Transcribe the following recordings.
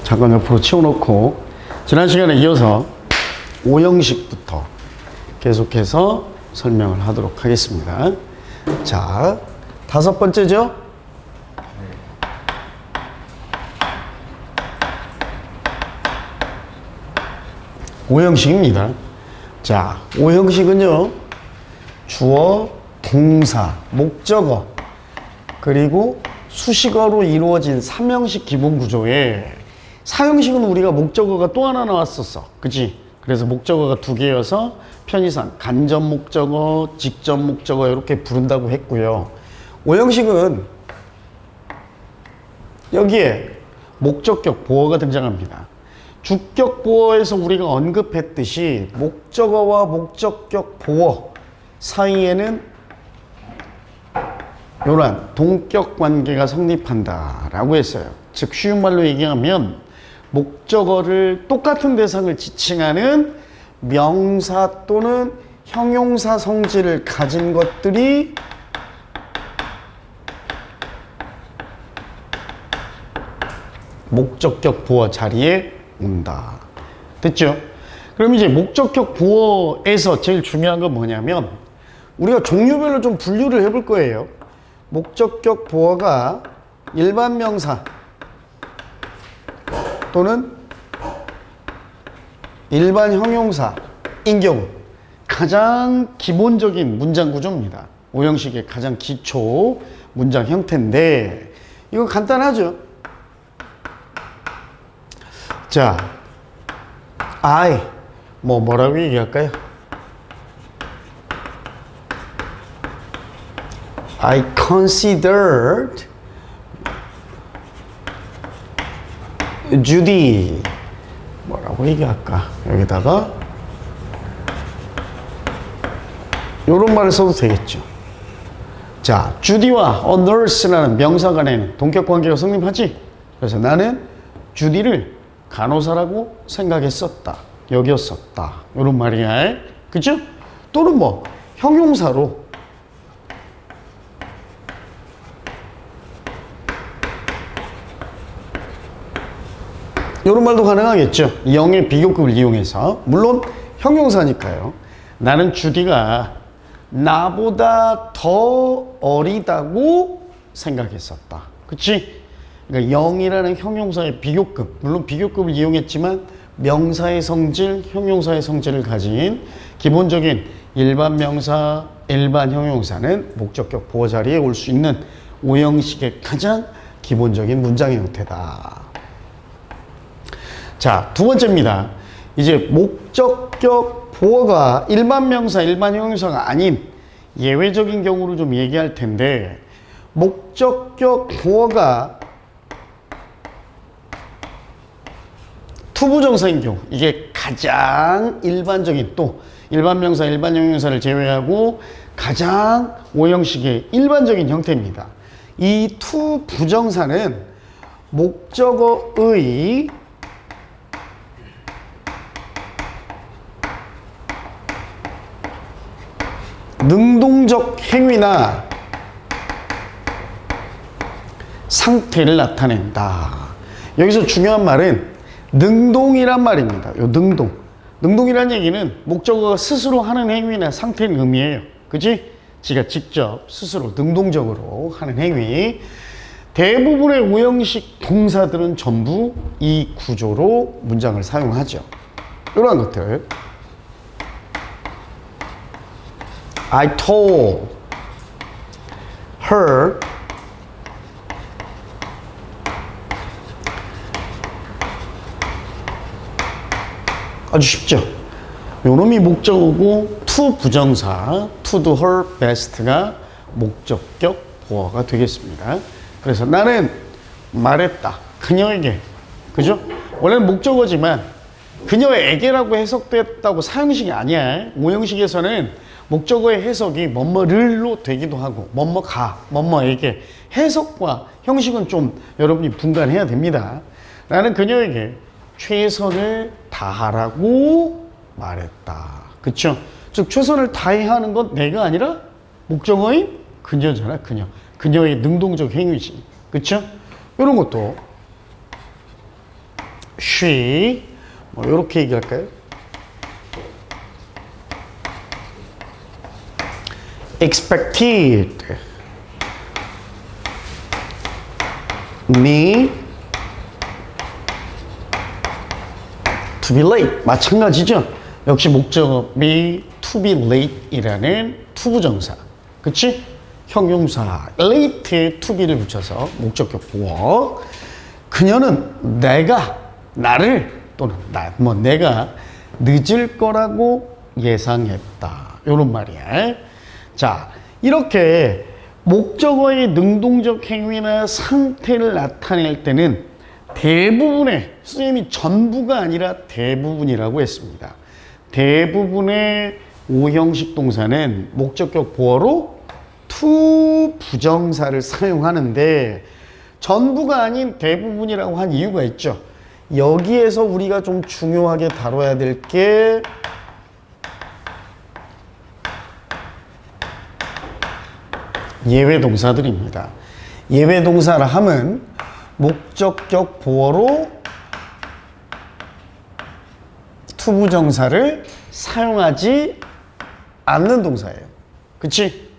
잠깐 옆으로 치워놓고 지난 시간에 이어서 오형식부터 계속해서 설명을 하도록 하겠습니다. 자, 5번째죠? 오형식입니다. 자, 오형식은요, 주어, 동사, 목적어, 그리고 수식어로 이루어진 3형식 기본 구조에 4형식은 우리가 목적어가 또 하나 나왔었어. 그치? 그래서 목적어가 2개여서 편의상 간접 목적어, 직접 목적어 이렇게 부른다고 했고요. 5형식은 여기에 목적격 보어가 등장합니다. 주격 보어에서 우리가 언급했듯이 목적어와 목적격 보어 사이에는 이러한 동격 관계가 성립한다라고 했어요. 즉 쉬운 말로 얘기하면 목적어를 똑같은 대상을 지칭하는 명사 또는 형용사 성질을 가진 것들이 목적격 보어 자리에 온다. 됐죠? 그럼 이제 목적격 보어에서 제일 중요한 건 뭐냐면 우리가 종류별로 좀 분류를 해볼 거예요. 목적격 보어가 일반 명사 또는 일반 형용사인 경우 가장 기본적인 문장 구조입니다. 5형식의 가장 기초 문장 형태인데 이거 간단하죠? 자, 뭐라고 얘기할까요? I considered Judy. 뭐라고 얘기할까? 여기다가 이런 말을 써도 되겠죠. 자, 주디와 a nurse라는 명사 간에는 동격 관계가 성립하지? 그래서 나는 주디를 간호사라고 생각했었다. 여겼었다. 이런 말이야. 그죠? 또는 뭐 형용사로 이런 말도 가능하겠죠. 영의 비교급을 이용해서. 물론 형용사니까요. 나는 주디가 나보다 더 어리다고 생각했었다. 그치? 그러니까 영이라는 형용사의 비교급, 물론 비교급을 이용했지만 명사의 성질, 형용사의 성질을 가진 기본적인 일반 명사, 일반 형용사는 목적격 보어 자리에 올 수 있는 5형식의 가장 기본적인 문장의 형태다. 자, 2번째입니다. 이제 목적격 보어가 일반 명사, 일반 형용사가 아닌 예외적인 경우를 좀 얘기할 텐데 목적격 보어가 투부정사인 경우 이게 가장 일반적인 또 일반 명사, 일반 형용사를 제외하고 가장 5형식의 일반적인 형태입니다. 이 투부정사는 목적어의 능동적 행위나 상태를 나타낸다. 여기서 중요한 말은 능동이란 말입니다. 요 능동. 능동이란 얘기는 목적어가 스스로 하는 행위나 상태는 의미해요. 그치? 지가 직접 스스로 능동적으로 하는 행위. 대부분의 5형식 동사들은 전부 이 구조로 문장을 사용하죠. 이러한 것들. I told her 아주 쉽죠? 요놈이 목적어고 to 부정사 to do her best가 목적격 보어가 되겠습니다. 그래서 나는 말했다. 그녀에게. 그죠? 원래는 목적어지만 그녀에게라고 해석됐다고 4형식이 아니야. 5형식에서는 목적어의 해석이 뭐뭐를로 되기도 하고 뭐뭐가, 뭐뭐에게 해석과 형식은 좀 여러분이 분간해야 됩니다. 나는 그녀에게 최선을 다하라고 말했다. 그쵸? 즉 최선을 다해야 하는 건 내가 아니라 목적어인 그녀잖아. 그녀의 능동적 행위지. 그쵸? 이런 것도 she 뭐 이렇게 얘기할까요? expected me to be late. 마찬가지죠. 역시 목적어 me to be late 이라는 투부정사. 그치? 형용사 late에 to be를 붙여서 목적격 보어. 그녀는 나를 또는 내가 늦을 거라고 예상했다. 요런 말이야. 자, 이렇게 목적어의 능동적 행위나 상태를 나타낼 때는 대부분의, 선생님이 전부가 아니라 대부분이라고 했습니다. 대부분의 오형식 동사는 목적격 보어로 to 부정사를 사용하는데 전부가 아닌 대부분이라고 한 이유가 있죠. 여기에서 우리가 좀 중요하게 다뤄야 될 게 예외 동사들입니다. 예외 동사라 함은 목적격 보어로 투부정사를 사용하지 않는 동사예요. 그치?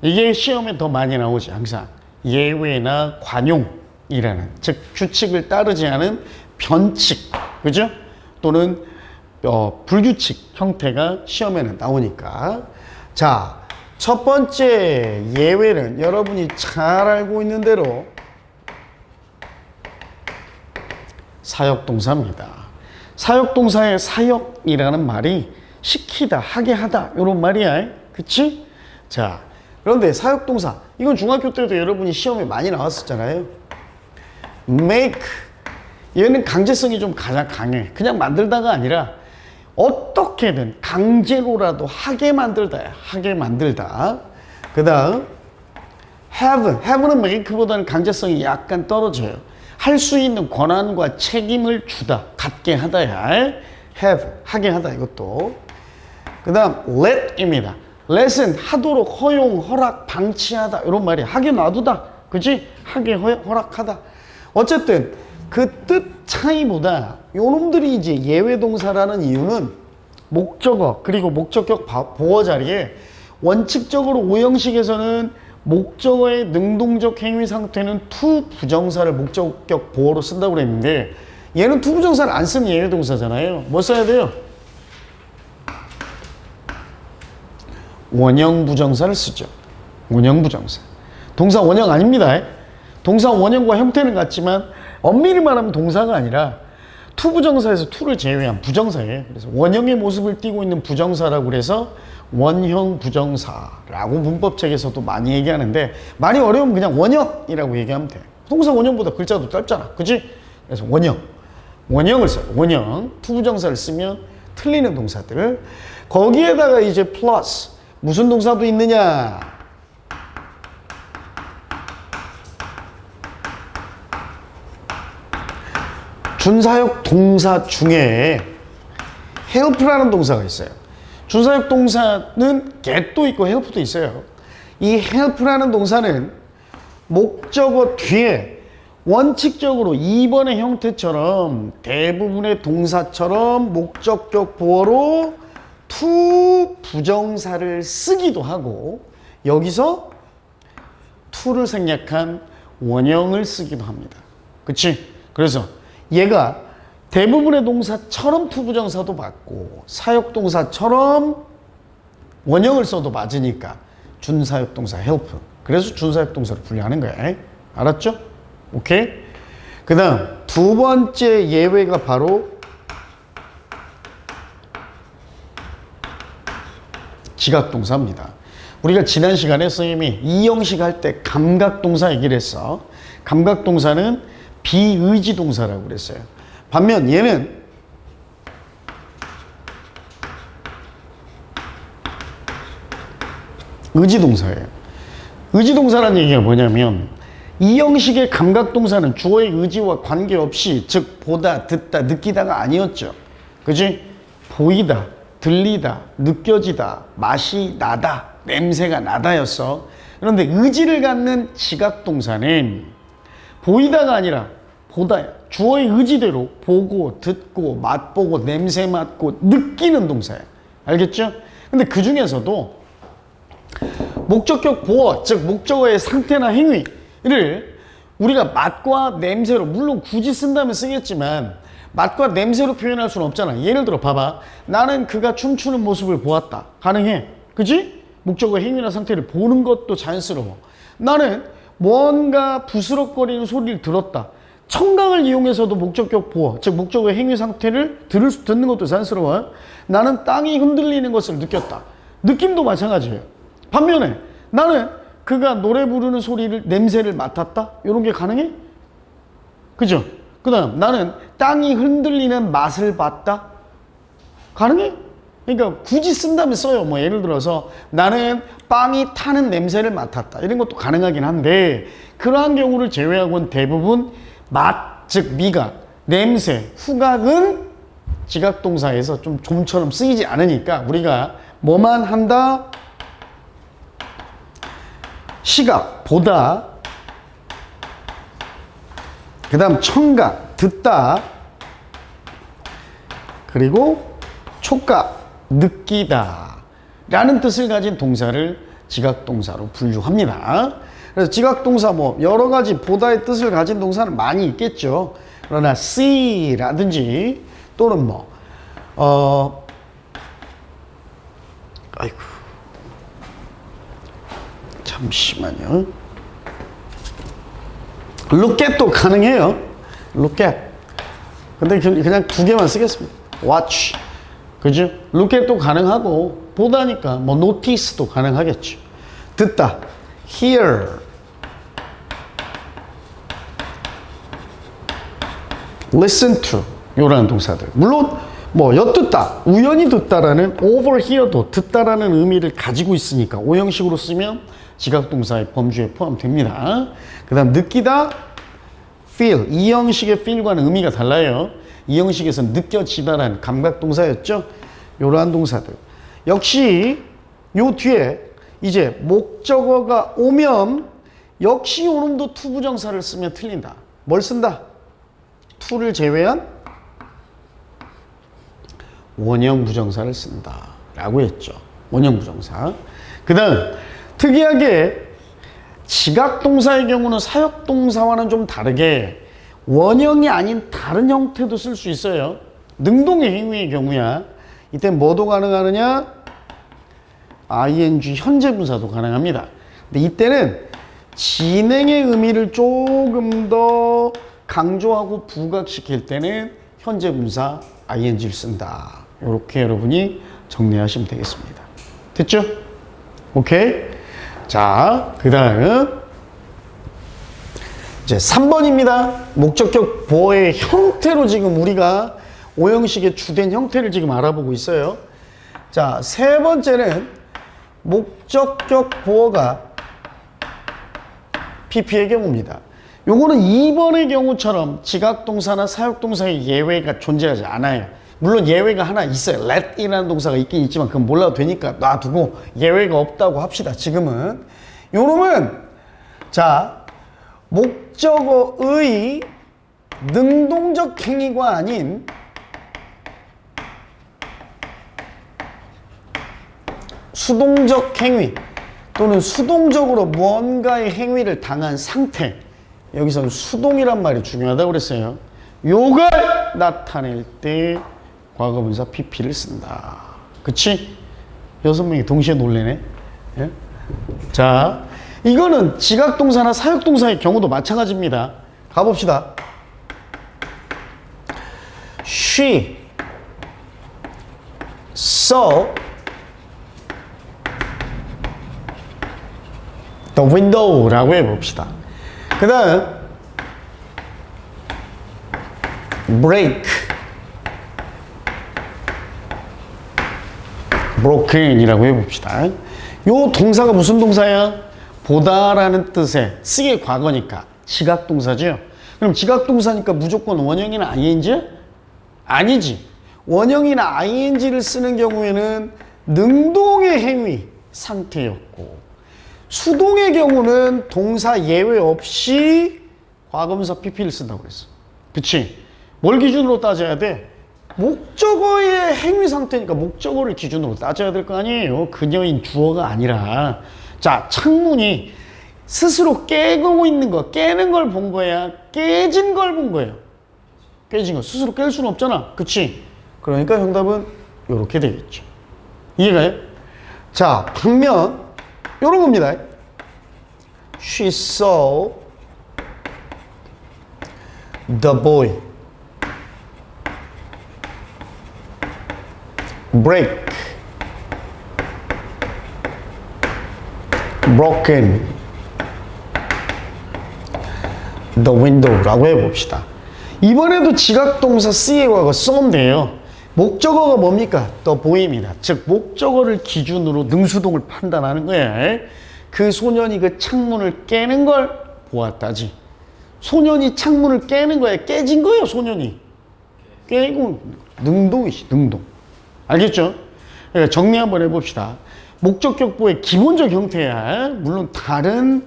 이게 시험에 더 많이 나오지. 항상 예외나 관용이라는, 즉 규칙을 따르지 않은 변칙, 그죠? 또는 불규칙 형태가 시험에는 나오니까. 자, 첫 번째 예외는 여러분이 잘 알고 있는 대로 사역동사입니다. 사역동사의 사역이라는 말이 시키다, 하게 하다 이런 말이야. 그치? 자, 그런데 사역동사 이건 중학교 때도 여러분이 시험에 많이 나왔었잖아요. make 얘는 강제성이 좀 가장 강해. 그냥 만들다가 아니라 어떻게든 강제로라도 하게 만들다야. 하게 만들다. 그 다음 have는 make보다는 강제성이 약간 떨어져요. 할 수 있는 권한과 책임을 주다. 갖게 하다야. have, 하게 하다 이것도. 그 다음 let입니다. let은 하도록 허용, 허락, 방치하다 이런 말이야. 하게 놔두다. 그치? 하게 허락하다. 어쨌든 그 뜻 차이보다 요놈들이 이제 예외 동사라는 이유는 목적어 그리고 목적격 보어 자리에 원칙적으로 오형식에서는 목적어의 능동적 행위 상태는 to 부정사를 목적격 보어로 쓴다고 그랬는데 얘는 to 부정사를 안 쓰는 예외 동사잖아요. 뭐 써야 돼요? 원형 부정사를 쓰죠. 원형 부정사. 동사 원형 아닙니다. 동사 원형과 형태는 같지만 엄밀히 말하면 동사가 아니라 to 부정사에서 to를 제외한 부정사예요. 그래서 원형의 모습을 띠고 있는 부정사라고 그래서 원형 부정사라고 문법책에서도 많이 얘기하는데 많이 어려우면 그냥 원형이라고 얘기하면 돼. 동사 원형보다 글자도 짧잖아. 그치? 그래서 원형을 써요. 원형. to 부정사를 쓰면 틀리는 동사들. 거기에다가 이제 플러스 무슨 동사도 있느냐? 준사역 동사 중에 help라는 동사가 있어요. 준사역 동사는 get도 있고 help도 있어요. 이 help라는 동사는 목적어 뒤에 원칙적으로 2번의 형태처럼 대부분의 동사처럼 목적격 보어로 to 부정사를 쓰기도 하고 여기서 to를 생략한 원형을 쓰기도 합니다. 그치? 그래서 얘가 대부분의 동사처럼 to 부정사도 맞고 사역동사처럼 원형을 써도 맞으니까 준사역동사 help. 그래서 준사역동사로 분류하는 거야. 알았죠? 오케이? 그 다음 두 번째 예외가 바로 지각동사입니다. 우리가 지난 시간에 선생님이 이형식 할 때 감각동사 얘기를 했어. 감각동사는 비의지동사라고 그랬어요. 반면 얘는 의지동사예요. 의지동사라는 얘기가 뭐냐면 이 형식의 감각동사는 주어의 의지와 관계없이 즉 보다, 듣다, 느끼다가 아니었죠. 그지? 보이다, 들리다, 느껴지다, 맛이 나다, 냄새가 나다였어. 그런데 의지를 갖는 지각동사는 보이다가 아니라 보다야. 주어의 의지대로 보고, 듣고, 맛보고, 냄새 맡고, 느끼는 동사예요. 알겠죠? 근데 그 중에서도 목적격 보어, 즉 목적어의 상태나 행위를 우리가 맛과 냄새로, 물론 굳이 쓴다면 쓰겠지만 맛과 냄새로 표현할 수는 없잖아. 예를 들어 봐봐. 나는 그가 춤추는 모습을 보았다. 가능해. 그지? 목적어 행위나 상태를 보는 것도 자연스러워. 나는 뭔가 부스럭거리는 소리를 들었다. 청각을 이용해서도 목적격 보어, 즉 목적어의 행위 상태를 듣는 것도 자연스러워. 나는 땅이 흔들리는 것을 느꼈다. 느낌도 마찬가지예요. 반면에 나는 그가 노래 부르는 소리를, 냄새를 맡았다. 이런 게 가능해? 그죠? 그 다음 나는 땅이 흔들리는 맛을 봤다. 가능해? 그러니까 굳이 쓴다면 써요. 뭐 예를 들어서 나는 빵이 타는 냄새를 맡았다. 이런 것도 가능하긴 한데 그러한 경우를 제외하고는 대부분 맛, 즉 미각, 냄새, 후각은 지각동사에서 좀 좀처럼 쓰이지 않으니까 우리가 뭐만 한다? 시각, 보다, 그 다음 청각, 듣다, 그리고 촉각, 느끼다 라는 뜻을 가진 동사를 지각동사로 분류합니다. 그래서 지각동사 뭐 여러 가지 보다의 뜻을 가진 동사는 많이 있겠죠. 그러나 see라든지 또는 아이고 잠시만요. look at도 가능해요. look at. 근데 그냥 두 개만 쓰겠습니다. watch. 그죠? look at도 가능하고 보다니까 뭐 notice도 가능하겠죠. 듣다. hear. listen to. 요라는 동사들. 물론 뭐 엿듣다, 우연히 듣다라는 overhear도 듣다라는 의미를 가지고 있으니까 오형식으로 쓰면 지각동사의 범주에 포함됩니다. 그 다음 느끼다, feel. 이 형식의 feel과는 의미가 달라요. 이 형식에서는 느껴지다라는 감각동사였죠. 이러한 동사들. 역시 요 뒤에 이제 목적어가 오면 역시 요놈도 to 부정사를 쓰면 틀린다. 뭘 쓴다? to를 제외한 원형 부정사를 쓴다 라고 했죠. 원형 부정사. 그 다음 특이하게 지각동사의 경우는 사역동사와는 좀 다르게 원형이 아닌 다른 형태도 쓸 수 있어요. 능동의 행위의 경우야. 이때 뭐도 가능하느냐? ing 현재분사도 가능합니다. 근데 이때는 진행의 의미를 조금 더 강조하고 부각시킬 때는 현재분사 ing를 쓴다. 이렇게 여러분이 정리하시면 되겠습니다. 됐죠? 오케이? 자, 그 다음 이제 3번입니다. 목적격 보어의 형태로 지금 우리가 오형식의 주된 형태를 지금 알아보고 있어요. 자, 세 번째는 목적격 보어가 PP의 경우입니다. 요거는 2번의 경우처럼 지각동사나 사역동사의 예외가 존재하지 않아요. 물론 예외가 하나 있어요. let이라는 동사가 있긴 있지만 그건 몰라도 되니까 놔두고 예외가 없다고 합시다. 지금은 요놈은 자 목적어의 능동적 행위가 아닌 수동적 행위 또는 수동적으로 무언가의 행위를 당한 상태, 여기서는 수동이란 말이 중요하다고 그랬어요. 요걸 나타낼 때 과거분사 PP를 쓴다. 그치? 6명이 동시에 놀래네. 예? 자, 이거는 지각동사나 사역동사의 경우도 마찬가지입니다. 가봅시다. She saw the window라고 해봅시다. 그 다음 break, broken이라고 해봅시다. 요 동사가 무슨 동사야? 보다라는 뜻의 쓰기의 과거니까 지각동사죠. 그럼 지각동사니까 무조건 원형이나 ing? 아니지. 원형이나 ing를 쓰는 경우에는 능동의 행위 상태였고 수동의 경우는 동사 예외 없이 과거분사 PP를 쓴다고 그랬어. 그치? 뭘 기준으로 따져야 돼? 목적어의 행위 상태니까 목적어를 기준으로 따져야 될 거 아니에요. 그녀인 주어가 아니라. 자, 창문이 스스로 깨고 있는 거, 깨는 걸 본 거야? 깨진 걸 본 거예요? 깨진 거. 스스로 깰 수는 없잖아. 그치? 그러니까 정답은 이렇게 되겠죠. 이해가요? 자, 반면 요런 겁니다. She saw the boy broken the window라고 해봅시다. 이번에도 지각동사 see의 과거 썸인데요. 목적어가 뭡니까? the boy입니다. 즉 목적어를 기준으로 능수동을 판단하는 거야. 그 소년이 그 창문을 깨는 걸 보았다지. 소년이 창문을 깨는 거야. 깨진 거예요, 소년이. 깨고 능동이지, 능동. 알겠죠? 그러니까 정리 한번 해봅시다. 목적격보의 기본적 형태야. 물론 다른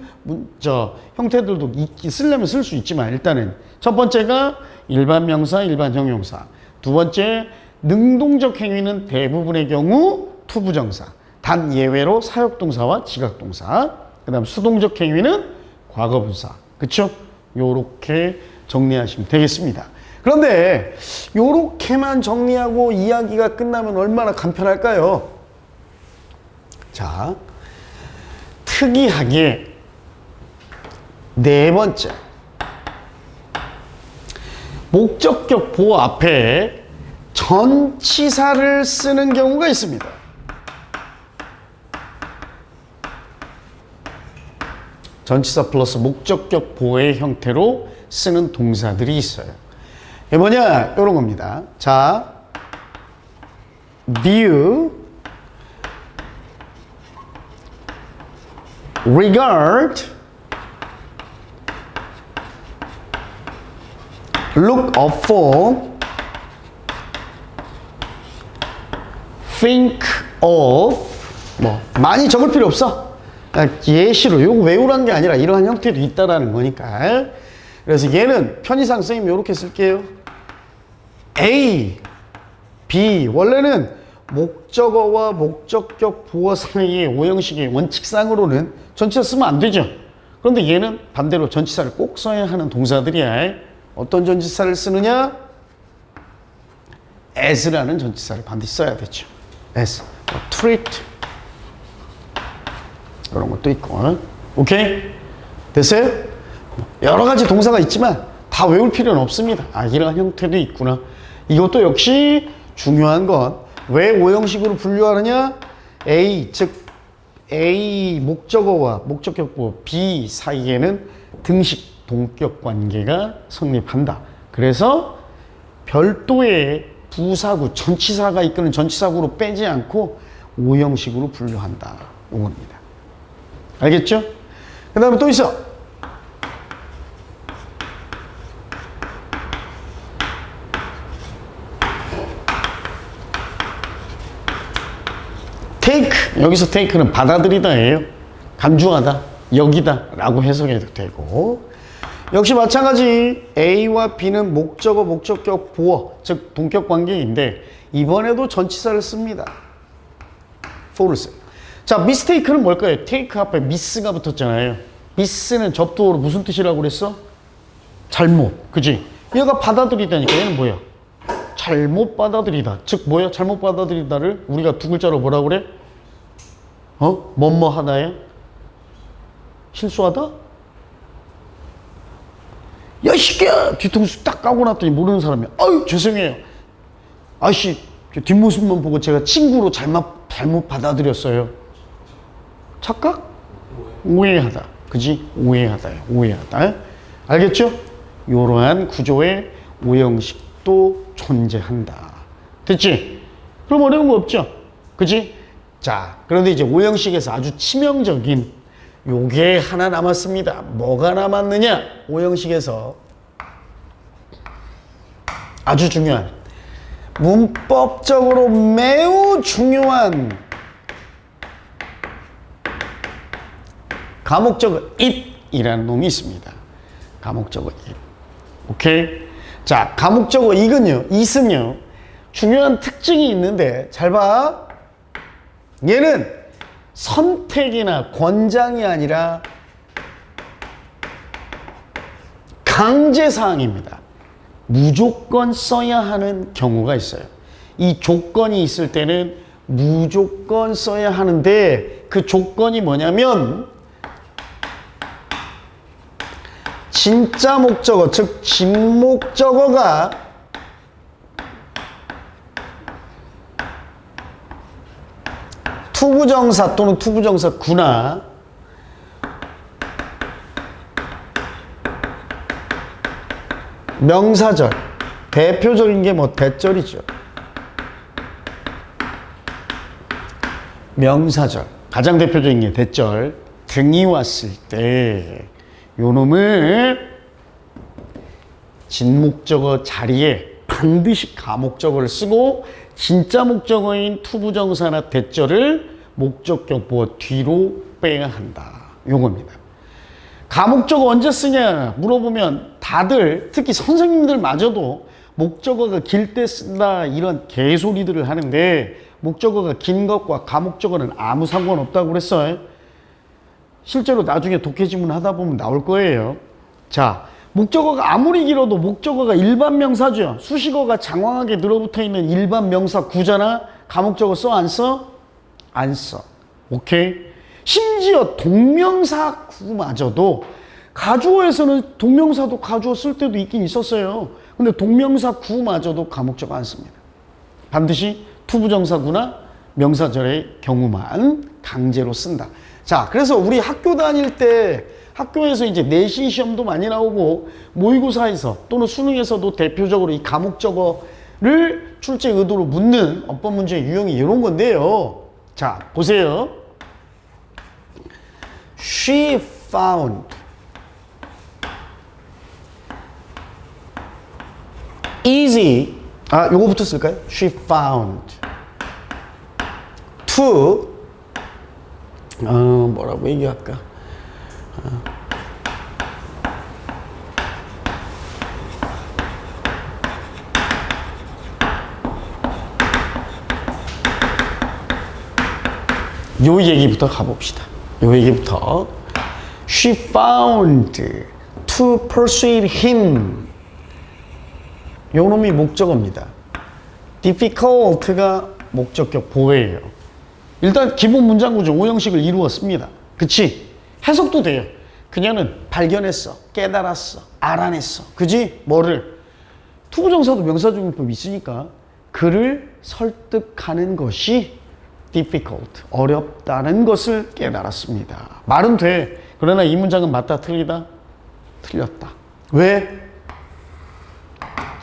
형태들도 쓰려면 쓸 수 있지만 일단은 첫 번째가 일반 명사, 일반 형용사. 두 번째, 능동적 행위는 대부분의 경우 투부정사. 단 예외로 사역동사와 지각동사. 그 다음 수동적 행위는 과거분사. 그쵸? 요렇게 정리하시면 되겠습니다. 그런데 요렇게만 정리하고 이야기가 끝나면 얼마나 간편할까요? 자, 특이하게 네 번째, 목적격 보호 앞에 전치사를 쓰는 경우가 있습니다. 전치사 플러스 목적격 보호의 형태로 쓰는 동사들이 있어요. 이게 뭐냐? 이런 겁니다. 자, view, regard, look up for, think of. 뭐 많이 적을 필요 없어. 예시로 요거 외우라는 게 아니라 이러한 형태도 있다라는 거니까. 그래서 얘는 편의상 선생님이 이렇게 쓸게요. A, B. 원래는 목적어와 목적격 보어 사이의 오형식의 원칙상으로는 전치사 쓰면 안 되죠. 그런데 얘는 반대로 전치사를 꼭 써야 하는 동사들이야. 어떤 전치사를 쓰느냐? as라는 전치사를 반드시 써야 되죠. as, treat, 이런 것도 있고. 오케이? 됐어요? 여러 가지 동사가 있지만 다 외울 필요는 없습니다. 아, 이런 형태도 있구나. 이것도 역시 중요한 건 왜 오형식으로 분류하느냐? A, 즉 A 목적어와 목적격보 B 사이에는 등식 동격 관계가 성립한다. 그래서 별도의 부사구, 전치사가 이끄는 전치사구로 빼지 않고 오형식으로 분류한다. 이겁니다. 알겠죠? 그 다음에 또 있어. take. 여기서 take는 받아들이다예요. 간주하다, 여기다 라고 해석해도 되고. 역시 마찬가지 A와 B는 목적어, 목적격, 보어, 즉 동격 관계인데 이번에도 전치사를 씁니다. for를 써요. 자, mistake는 뭘까요? take 앞에 miss가 붙었잖아요. miss는 접두어로 무슨 뜻이라고 그랬어? 잘못, 그지? 얘가 받아들이다니까 얘는 뭐야? 잘못 받아들이다. 즉 뭐야? 잘못 받아들이다를 우리가 두 글자로 뭐라고 그래? 뭐뭐 하다야? 실수하다? 야, 이 새끼야! 뒤통수 딱 까고 났더니 모르는 사람이, 아유, 죄송해요. 아저씨, 뒷모습만 보고 제가 친구로 잘못 받아들였어요. 착각? 오해하다. 그지? 오해하다요. 오해하다. 알겠죠? 이러한 구조의 오형식도 존재한다. 됐지? 그럼 어려운 거 없죠? 그지? 자, 그런데 이제 오형식에서 아주 치명적인 요게 하나 남았습니다. 뭐가 남았느냐? 오형식에서 아주 중요한, 문법적으로 매우 중요한 가목적어 it이라는 놈이 있습니다. 가목적어 it. 오케이? 자, 가목적어 이건요, 이은요, 중요한 특징이 있는데, 잘 봐. 얘는 선택이나 권장이 아니라 강제사항입니다. 무조건 써야 하는 경우가 있어요. 이 조건이 있을 때는 무조건 써야 하는데, 그 조건이 뭐냐면 진짜 목적어, 즉 진목적어가 투부정사 또는 투부정사구나 명사절, 대표적인 게 뭐 대절이죠. 명사절, 가장 대표적인 게 대절 등이 왔을 때 요놈을 진목적어 자리에 반드시 가목적어를 쓰고 진짜 목적어인 투부정사나 대절을 목적격 보어 뒤로 빼야 한다. 요겁니다. 가목적어 언제 쓰냐 물어보면 다들 특히 선생님들마저도 목적어가 길 때 쓴다 이런 개소리들을 하는데 목적어가 긴 것과 가목적어는 아무 상관없다고 그랬어요. 실제로 나중에 독해지문 하다 보면 나올 거예요. 자, 목적어가 아무리 길어도 목적어가 일반 명사죠. 수식어가 장황하게 늘어붙어 있는 일반 명사 구잖아. 가목적어 써? 안 써? 안 써. 오케이? 심지어 동명사 구마저도 가주어에서는 동명사도 가주어 쓸 때도 있긴 있었어요. 근데 동명사 구마저도 가목적어 안 씁니다. 반드시 투부정사구나 명사절의 경우만 강제로 쓴다. 자, 그래서 우리 학교 다닐 때 학교에서 이제 내신 시험도 많이 나오고 모의고사에서 또는 수능에서도 대표적으로 이 가목적어를 출제 의도로 묻는 어법 문제의 유형이 이런 건데요. 자, 보세요. She found easy. 아, 요거부터 쓸까요? She found to 뭐라고 얘기할까? 요 얘기부터 가봅시다. 요 얘기부터. She found to persuade him. 요 놈이 목적어입니다. difficult가 목적격 보호예요. 일단 기본 문장 구조 5형식을 이루었습니다. 그치? 해석도 돼요. 그녀는 발견했어, 깨달았어, 알아냈어. 그지? 뭐를? 투부정사도 명사적용법이 있으니까 그를 설득하는 것이 difficult, 어렵다는 것을 깨달았습니다. 말은 돼. 그러나 이 문장은 맞다, 틀리다? 틀렸다. 왜?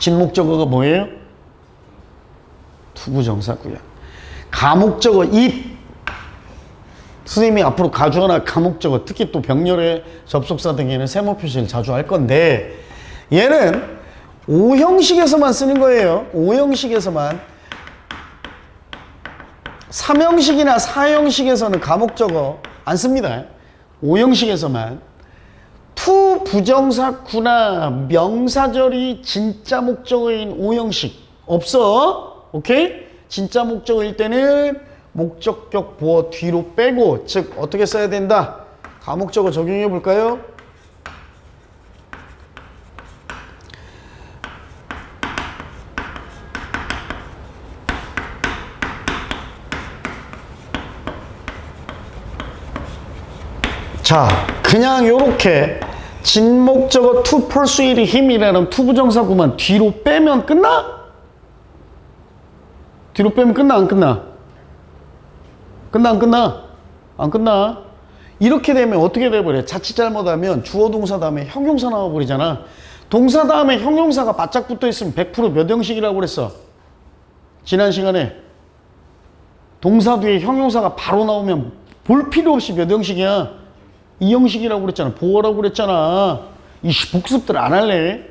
진목적어가 뭐예요? 투부정사고요. 가목적어 it. 선생님이 앞으로 가주어나 가목적어, 특히 또 병렬의 접속사 등에는 세모 표시를 자주 할 건데 얘는 5형식에서만 쓰는 거예요. 5형식에서만. 3형식이나 4형식에서는 가목적어 안 씁니다. 5형식에서만. 투부정사구나 명사절이 진짜 목적어인 5형식 없어. 오케이? 진짜 목적어일 때는 목적격 보어 뒤로 빼고, 즉 어떻게 써야 된다? 가목적어 적용해 볼까요? 자, 그냥 요렇게 진목적어 to persuade him이라는 투부정사구만 뒤로 빼면 끝나? 뒤로 빼면 끝나, 안 끝나? 끝나, 안 끝나? 안 끝나? 이렇게 되면 어떻게 돼버려? 자칫 잘못하면 주어 동사 다음에 형용사 나와버리잖아. 동사 다음에 형용사가 바짝 붙어 있으면 100% 몇 형식이라고 그랬어? 지난 시간에 동사 뒤에 형용사가 바로 나오면 볼 필요 없이 몇 형식이야? 2형식이라고 그랬잖아. 보어라고 그랬잖아. 이 복습들 안 할래?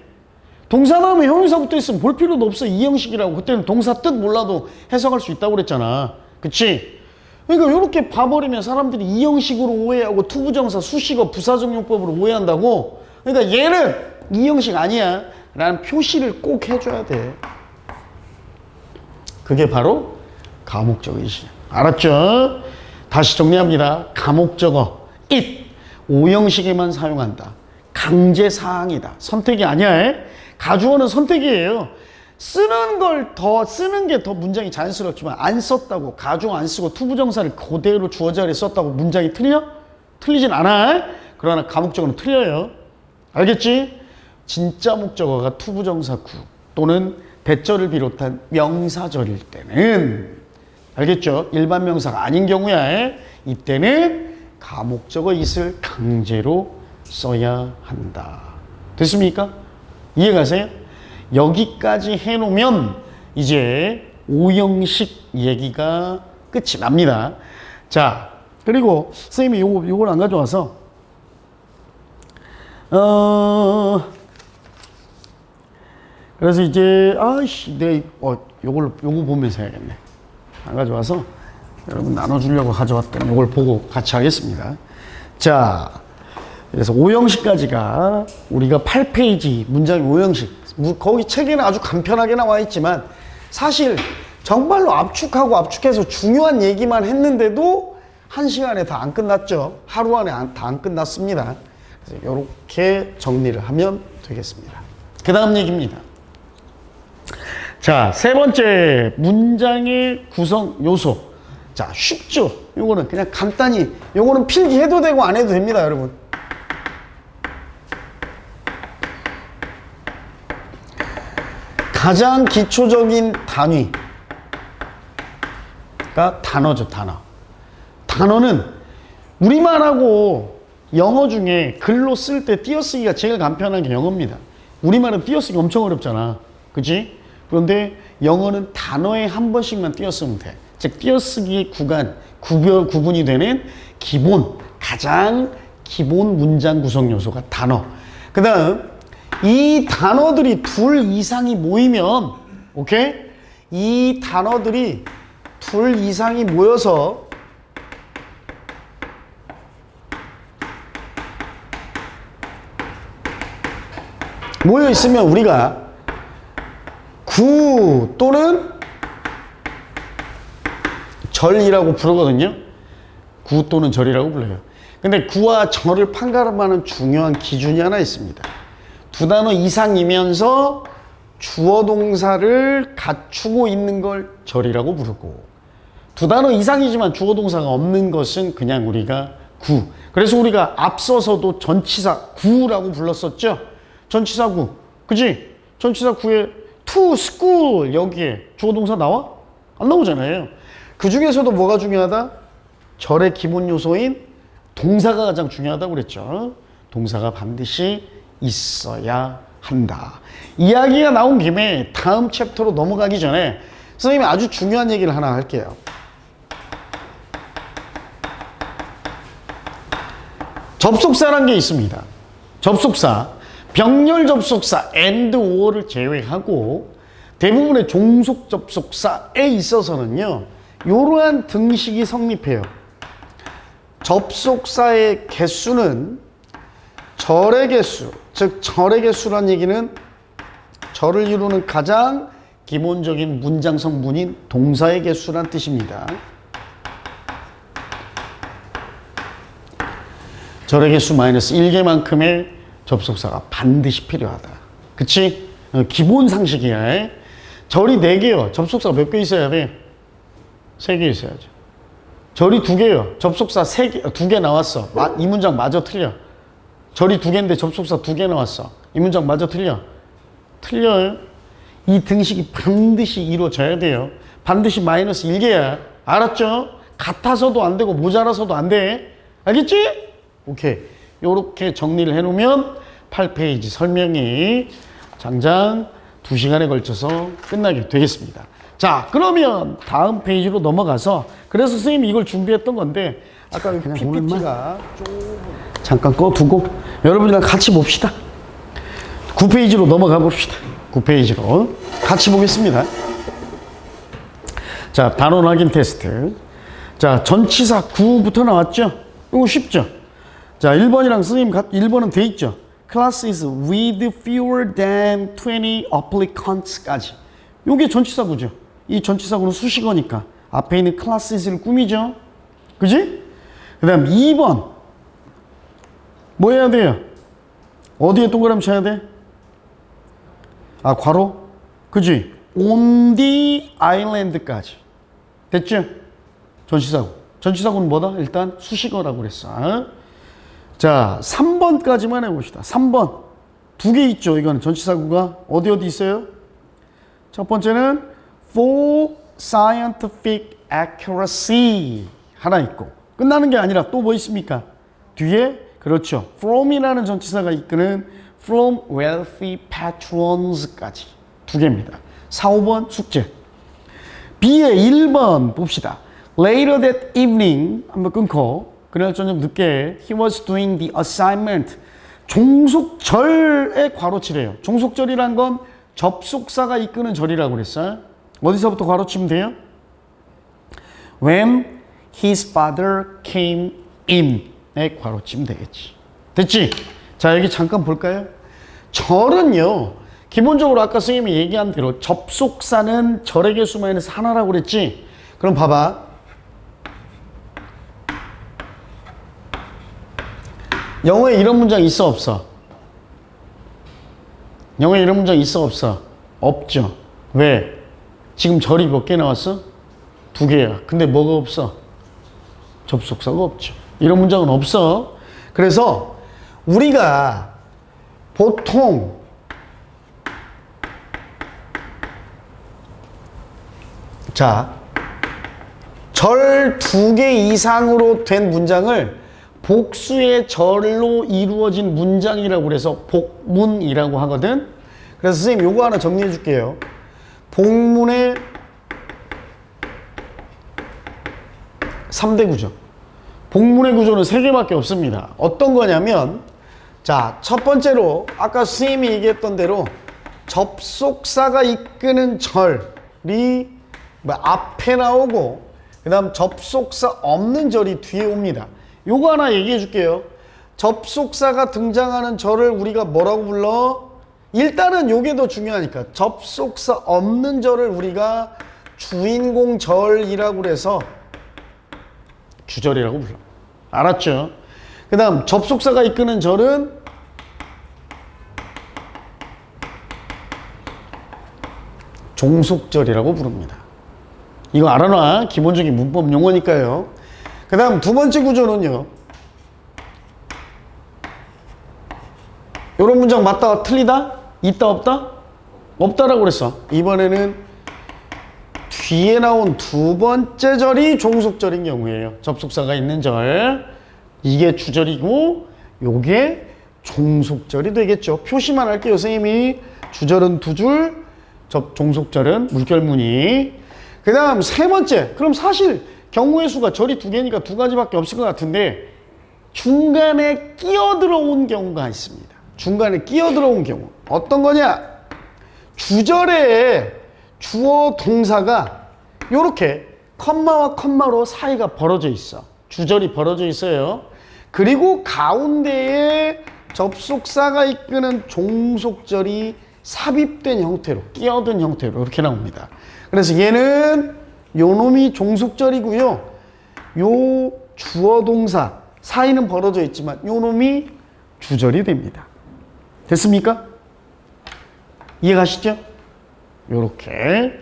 동사 다음에 형용사 붙어 있으면 볼 필요도 없어. 2형식이라고. 그때는 동사 뜻 몰라도 해석할 수 있다고 그랬잖아. 그치? 그러니까 이렇게 봐버리면 사람들이 2형식으로 오해하고 투부정사, 수식어, 부사적용법으로 오해한다고. 그러니까 얘는 2형식 아니야. 라는 표시를 꼭 해줘야 돼. 그게 바로 가목적어이지. 알았죠? 다시 정리합니다. 가목적어 it 오형식에만 사용한다. 강제사항이다. 선택이 아니야. 가주어는 선택이에요. 쓰는 걸 더 쓰는 게 더 문장이 자연스럽지만 안 썼다고 가주어 안 쓰고 투부정사를 그대로 주어 자리에 썼다고 문장이 틀려? 틀리진 않아. 그러나 가목적어는 틀려요. 알겠지? 진짜 목적어가 투부정사 구 또는 대절을 비롯한 명사절일 때는 알겠죠? 일반 명사가 아닌 경우야. 이때는 가목적어 it을 강제로 써야 한다. 됐습니까? 이해가세요? 여기까지 해놓으면 이제 오형식 얘기가 끝이 납니다. 자, 그리고 선생님이 요걸 안 가져와서 그래서 이제 요거 보면서 해야겠네. 안 가져와서 여러분 나눠주려고 가져왔더니 요걸 보고 같이 하겠습니다. 자, 그래서 오형식까지가 우리가 8페이지 문장의 오형식 거기 책에는 아주 간편하게 나와 있지만 사실 정말로 압축해서 중요한 얘기만 했는데도 1시간에 다 안 끝났죠. 하루 안에 다 안 끝났습니다. 그래서 이렇게 정리를 하면 되겠습니다. 그 다음 얘기입니다. 자, 세 번째 문장의 구성 요소. 자, 쉽죠? 요거는 그냥 간단히 요거는 필기해도 되고 안 해도 됩니다, 여러분. 가장 기초적인 단위가 단어죠, 단어. 단어는 우리말하고 영어 중에 글로 쓸 때 띄어쓰기가 제일 간편한 게 영어입니다. 우리말은 띄어쓰기 엄청 어렵잖아. 그치? 그런데 영어는 단어에 한 번씩만 띄어쓰면 돼. 즉, 띄어쓰기 구분이 되는 가장 기본 문장 구성 요소가 단어. 그 다음, 이 단어들이 둘 이상이 모이면, 오케이? 이 단어들이 둘 이상이 모여서 모여 있으면 우리가 구 또는 절이라고 부르거든요. 구 또는 절이라고 불러요. 근데 구와 절을 판가름하는 중요한 기준이 하나 있습니다. 두 단어 이상이면서 주어 동사를 갖추고 있는 걸 절이라고 부르고 두 단어 이상이지만 주어 동사가 없는 것은 그냥 우리가 구. 그래서 우리가 앞서서도 전치사 구라고 불렀었죠. 전치사 구. 그지? 전치사 구에 to school 여기에 주어 동사 나와? 안 나오잖아요. 그 중에서도 뭐가 중요하다? 절의 기본 요소인 동사가 가장 중요하다고 그랬죠. 동사가 반드시 있어야 한다. 이야기가 나온 김에 다음 챕터로 넘어가기 전에 선생님이 아주 중요한 얘기를 하나 할게요. 접속사란 게 있습니다. 접속사, 병렬 접속사 and or를 제외하고 대부분의 종속 접속사에 있어서는요, 이러한 등식이 성립해요. 접속사의 개수는 절의 개수, 즉 절의 개수란 얘기는 절을 이루는 가장 기본적인 문장 성분인 동사의 개수란 뜻입니다. 절의 개수 마이너스 1개만큼의 접속사가 반드시 필요하다. 그치? 기본 상식이야. 절이 4개요. 접속사가 몇 개 있어야 돼? 3개 있어야죠. 절이 2개요. 접속사 2개 나왔어. 이 문장 마저 틀려. 절이 2개인데 접속사 2개 나왔어. 이 문장 마저 틀려. 틀려요. 이 등식이 반드시 이루어져야 돼요. 반드시 마이너스 1개야. 알았죠? 같아서도 안 되고 모자라서도 안 돼. 알겠지? 오케이. 요렇게 정리를 해놓으면 8페이지 설명이 장장 2시간에 걸쳐서 끝나게 되겠습니다. 자, 그러면 다음 페이지로 넘어가서, 그래서 선생님이 이걸 준비했던 건데 아까 그냥 PPT가 좀 잠깐 꺼두고 여러분이랑 같이 봅시다. 9페이지로 넘어가 봅시다. 9페이지로 같이 보겠습니다. 자, 단원 확인 테스트. 자, 전치사 구부터 나왔죠? 이거 쉽죠? 자, 1번이랑 선생님 1번은 돼 있죠? classes with fewer than 20 applicants까지. 요게 전치사구죠. 이 전치사구는 수식어니까 앞에 있는 classes를 꾸미죠. 그지? 그 다음 2번 뭐 해야 돼요? 어디에 동그라미 쳐야 돼? 아, 괄호? 그지? on the island까지. 됐죠? 전치사구. 전치사구는 뭐다? 일단 수식어라고 그랬어. 자, 3번까지만 해봅시다. 3번. 두 개 있죠. 이거는 전치사구가 어디 있어요? 첫 번째는 for scientific accuracy 하나 있고, 끝나는 게 아니라 또 뭐 있습니까? 뒤에 그렇죠. from이라는 전치사가 이끄는 from wealthy patrons까지 두 개입니다. 4, 5번 숙제. B의 1번 봅시다. Later that evening 한번 끊고, 그날 저녁 늦게 he was doing the assignment. 종속절에 괄호치래요. 종속절이란 건 접속사가 이끄는 절이라고 그랬어요. 어디서부터 괄호치면 돼요? When his father came in에 괄호치면 되겠지. 됐지? 자, 여기 잠깐 볼까요? 절은요, 기본적으로 아까 선생님이 얘기한 대로 접속사는 절의 개수 마이너스 하나라고 그랬지? 그럼 봐봐. 영어에 이런 문장 있어 없어? 영어에 이런 문장 있어 없어? 없죠. 왜? 지금 절이 몇 개 나왔어? 2개야. 근데 뭐가 없어? 접속사가 없죠. 이런 문장은 없어. 그래서 우리가 보통 자, 절 2개 이상으로 된 문장을 복수의 절로 이루어진 문장이라고 그래서 복문이라고 하거든. 그래서 선생님 요거 하나 정리해 줄게요. 복문의 3대 구조. 복문의 구조는 3개밖에 없습니다. 어떤 거냐면, 자, 첫 번째로 아까 선생님이 얘기했던 대로 접속사가 이끄는 절이 앞에 나오고, 그 다음 접속사 없는 절이 뒤에 옵니다. 요거 하나 얘기해 줄게요. 접속사가 등장하는 절을 우리가 뭐라고 불러? 일단은 요게 더 중요하니까 접속사 없는 절을 우리가 주인공 절이라고 그래서 주절이라고 불러. 알았죠? 그 다음 접속사가 이끄는 절은 종속절이라고 부릅니다. 이거 알아놔. 기본적인 문법 용어니까요. 그 다음 두 번째 구조는요, 이런 문장 맞다 틀리다? 있다 없다? 없다라고 그랬어. 이번에는 뒤에 나온 두 번째 절이 종속절인 경우예요. 접속사가 있는 절, 이게 주절이고 요게 종속절이 되겠죠. 표시만 할게요. 선생님이 주절은 2줄, 종속절은 물결무늬. 그 다음 세 번째, 그럼 사실 경우의 수가 절이 2개니까 2가지밖에 없을 것 같은데 중간에 끼어들어온 경우가 있습니다. 중간에 끼어들어온 경우 어떤 거냐? 주절에 주어 동사가 이렇게 컴마와 컴마로 사이가 벌어져 있어. 주절이 벌어져 있어요. 그리고 가운데에 접속사가 이끄는 종속절이 삽입된 형태로, 끼어든 형태로 이렇게 나옵니다. 그래서 얘는 요 놈이 종속절이고요. 요 주어 동사 사이는 벌어져 있지만 요 놈이 주절이 됩니다. 됐습니까? 이해가시죠? 요렇게.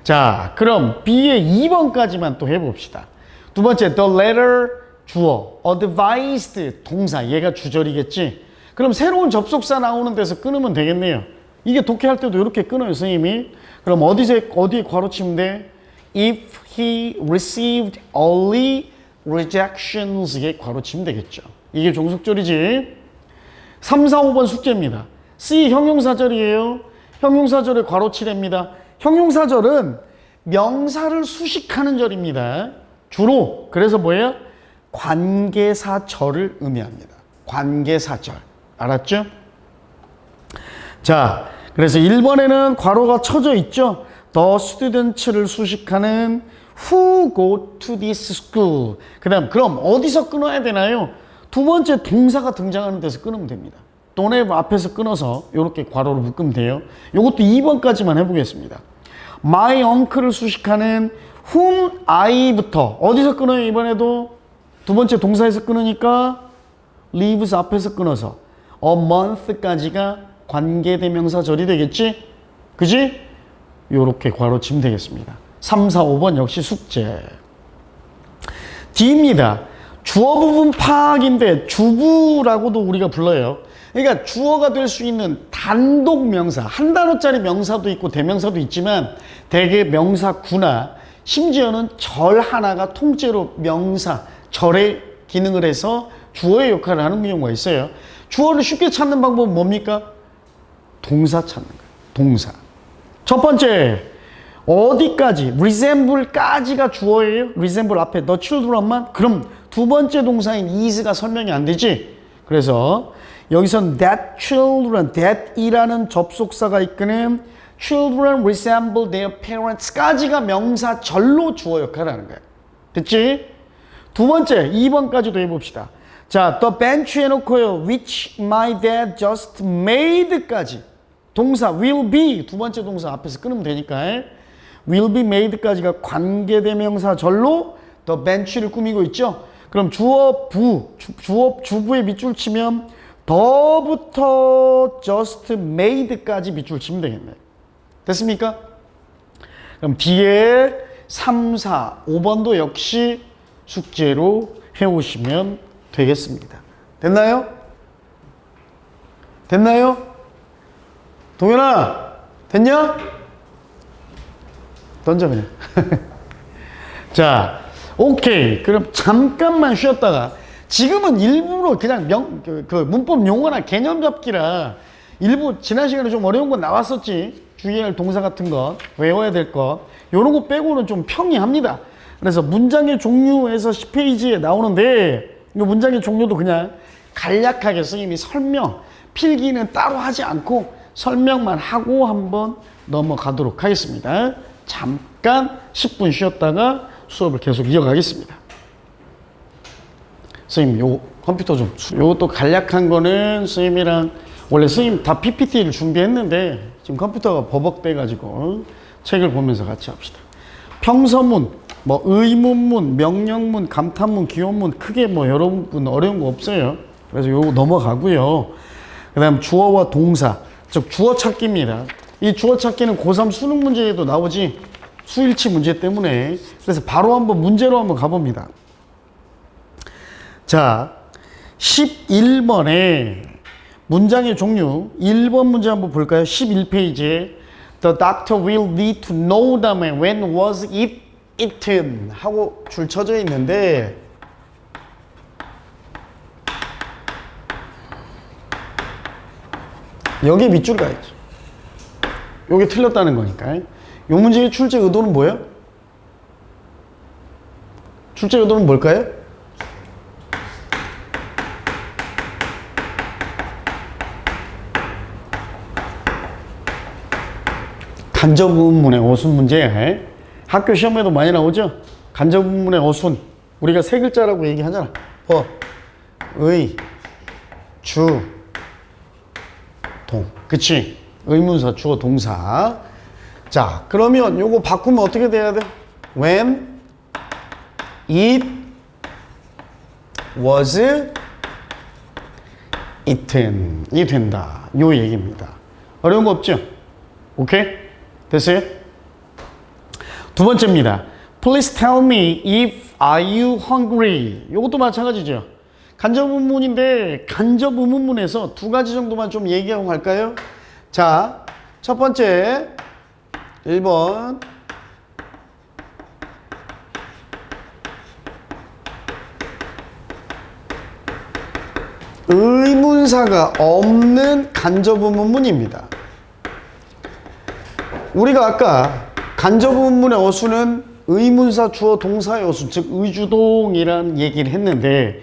자, 그럼 B의 2번까지만 또 해봅시다. 두 번째, the letter 주어, advised 동사, 얘가 주절이겠지? 그럼 새로운 접속사 나오는 데서 끊으면 되겠네요. 이게 독해할 때도 이렇게 끊어요, 선생님이. 그럼 어디에 괄호치면 돼? If he received early rejections에 괄호치면 되겠죠. 이게 종속절이지. 3, 4, 5번 숙제입니다. C 형용사절이에요. 형용사절에 괄호치랍니다. 형용사절은 명사를 수식하는 절입니다. 주로. 그래서 뭐예요? 관계사절을 의미합니다. 관계사절. 알았죠? 자, 그래서 1번에는 괄호가 쳐져 있죠. The students를 수식하는 who go to this school. 그럼 어디서 끊어야 되나요? 두 번째 동사가 등장하는 데서 끊으면 됩니다. don't have 앞에서 끊어서 이렇게 괄호로 묶으면 돼요. 이것도 2번까지만 해보겠습니다. my uncle을 수식하는 whom I부터 어디서 끊어요? 이번에도 두 번째 동사에서 끊으니까 lives 앞에서 끊어서 a month까지가 관계대명사절이 되겠지? 그지? 요렇게 괄호 치면 되겠습니다. 3, 4, 5번 역시 숙제. D입니다. 주어 부분 파악인데 주부라고도 우리가 불러요. 그러니까 주어가 될 수 있는 단독 명사, 한 단어짜리 명사도 있고 대명사도 있지만 대개 명사구나 심지어는 절 하나가 통째로 명사, 절의 기능을 해서 주어의 역할을 하는 경우가 있어요. 주어를 쉽게 찾는 방법은 뭡니까? 동사 찾는 거예요. 동사. 첫 번째, 어디까지? resemble까지가 주어예요. resemble 앞에 the children만? 그럼 두 번째 동사인 is가 설명이 안 되지? 그래서 여기선 that children, that이라는 접속사가 이끄는 children resemble their parents까지가 명사절로 주어 역할을 하는 거예요. 됐지? 두 번째, 2번까지도 해봅시다. 자, the bench 해놓고요. which my dad just made까지. 동사 will be, 두 번째 동사 앞에서 끊으면 되니까. will be made까지가 관계대명사절로 the bench를 꾸미고 있죠. 그럼 주어 부, 주부에 밑줄 치면 더부터 just made까지 밑줄 치면 되겠네. 됐습니까? 그럼 뒤에 3, 4, 5번도 역시 숙제로 해오시면 되겠습니다. 됐나요? 됐나요? 동현아, 됐냐? 던져 그냥. 자, 오케이. 그럼 잠깐만 쉬었다가 지금은 일부러 그냥 문법 용어나 개념 잡기라 일부 지난 시간에 좀 어려운 거 나왔었지. 주의해야 할 동사 같은 거, 외워야 될 거, 요런 거 빼고는 좀 평이합니다. 그래서 문장의 종류에서 10페이지에 나오는데 이 문장의 종류도 그냥 간략하게 선생님이 설명, 필기는 따로 하지 않고 설명만 하고 한번 넘어가도록 하겠습니다. 잠깐 10분 쉬었다가 수업을 계속 이어가겠습니다. 선생님, 요 컴퓨터 좀, 요것도 간략한 거는 선생님이랑 원래 선생님 다 PPT를 준비했는데 지금 컴퓨터가 버벅대가지고 책을 보면서 같이 합시다. 평서문, 뭐 의문문, 명령문, 감탄문, 기원문 크게 뭐 여러분 어려운 거 없어요. 그래서 요거 넘어가고요. 그 다음 주어와 동사, 즉 주어 찾기입니다. 이 주어 찾기는 고3 수능 문제에도 나오지 수일치 문제 때문에. 그래서 바로 한번 문제로 한번 가봅니다. 자, 11번에 문장의 종류 1번 문제 한번 볼까요? 11페이지에 The doctor will need to know 다음에 when was it eaten 하고 줄 쳐져 있는데 여기 밑줄 가야지. 요게 틀렸다는 거니까. 요 문제의 출제 의도는 뭐예요? 출제 의도는 뭘까요? 간접 의문문의 어순 문제. 학교 시험에도 많이 나오죠? 간접 의문문의 어순. 우리가 세 글자라고 얘기하잖아. 의, 주, 동. 그치? 의문사, 주어, 동사. 자, 그러면 요거 바꾸면 어떻게 돼야 돼? When it was eaten. 이 된다. 요 얘기입니다. 어려운 거 없죠? 오케이? 됐어요? 두 번째입니다. Please tell me if are you hungry. 요것도 마찬가지죠. 간접 의문문인데 간접 의문문에서 두 가지 정도만 좀 얘기하고 갈까요? 자, 첫 번째 1번 의문사가 없는 간접 의문문입니다. 우리가 아까 간접 의문문의 어순은 의문사, 주어, 동사의 어순, 즉 의주동이라는 얘기를 했는데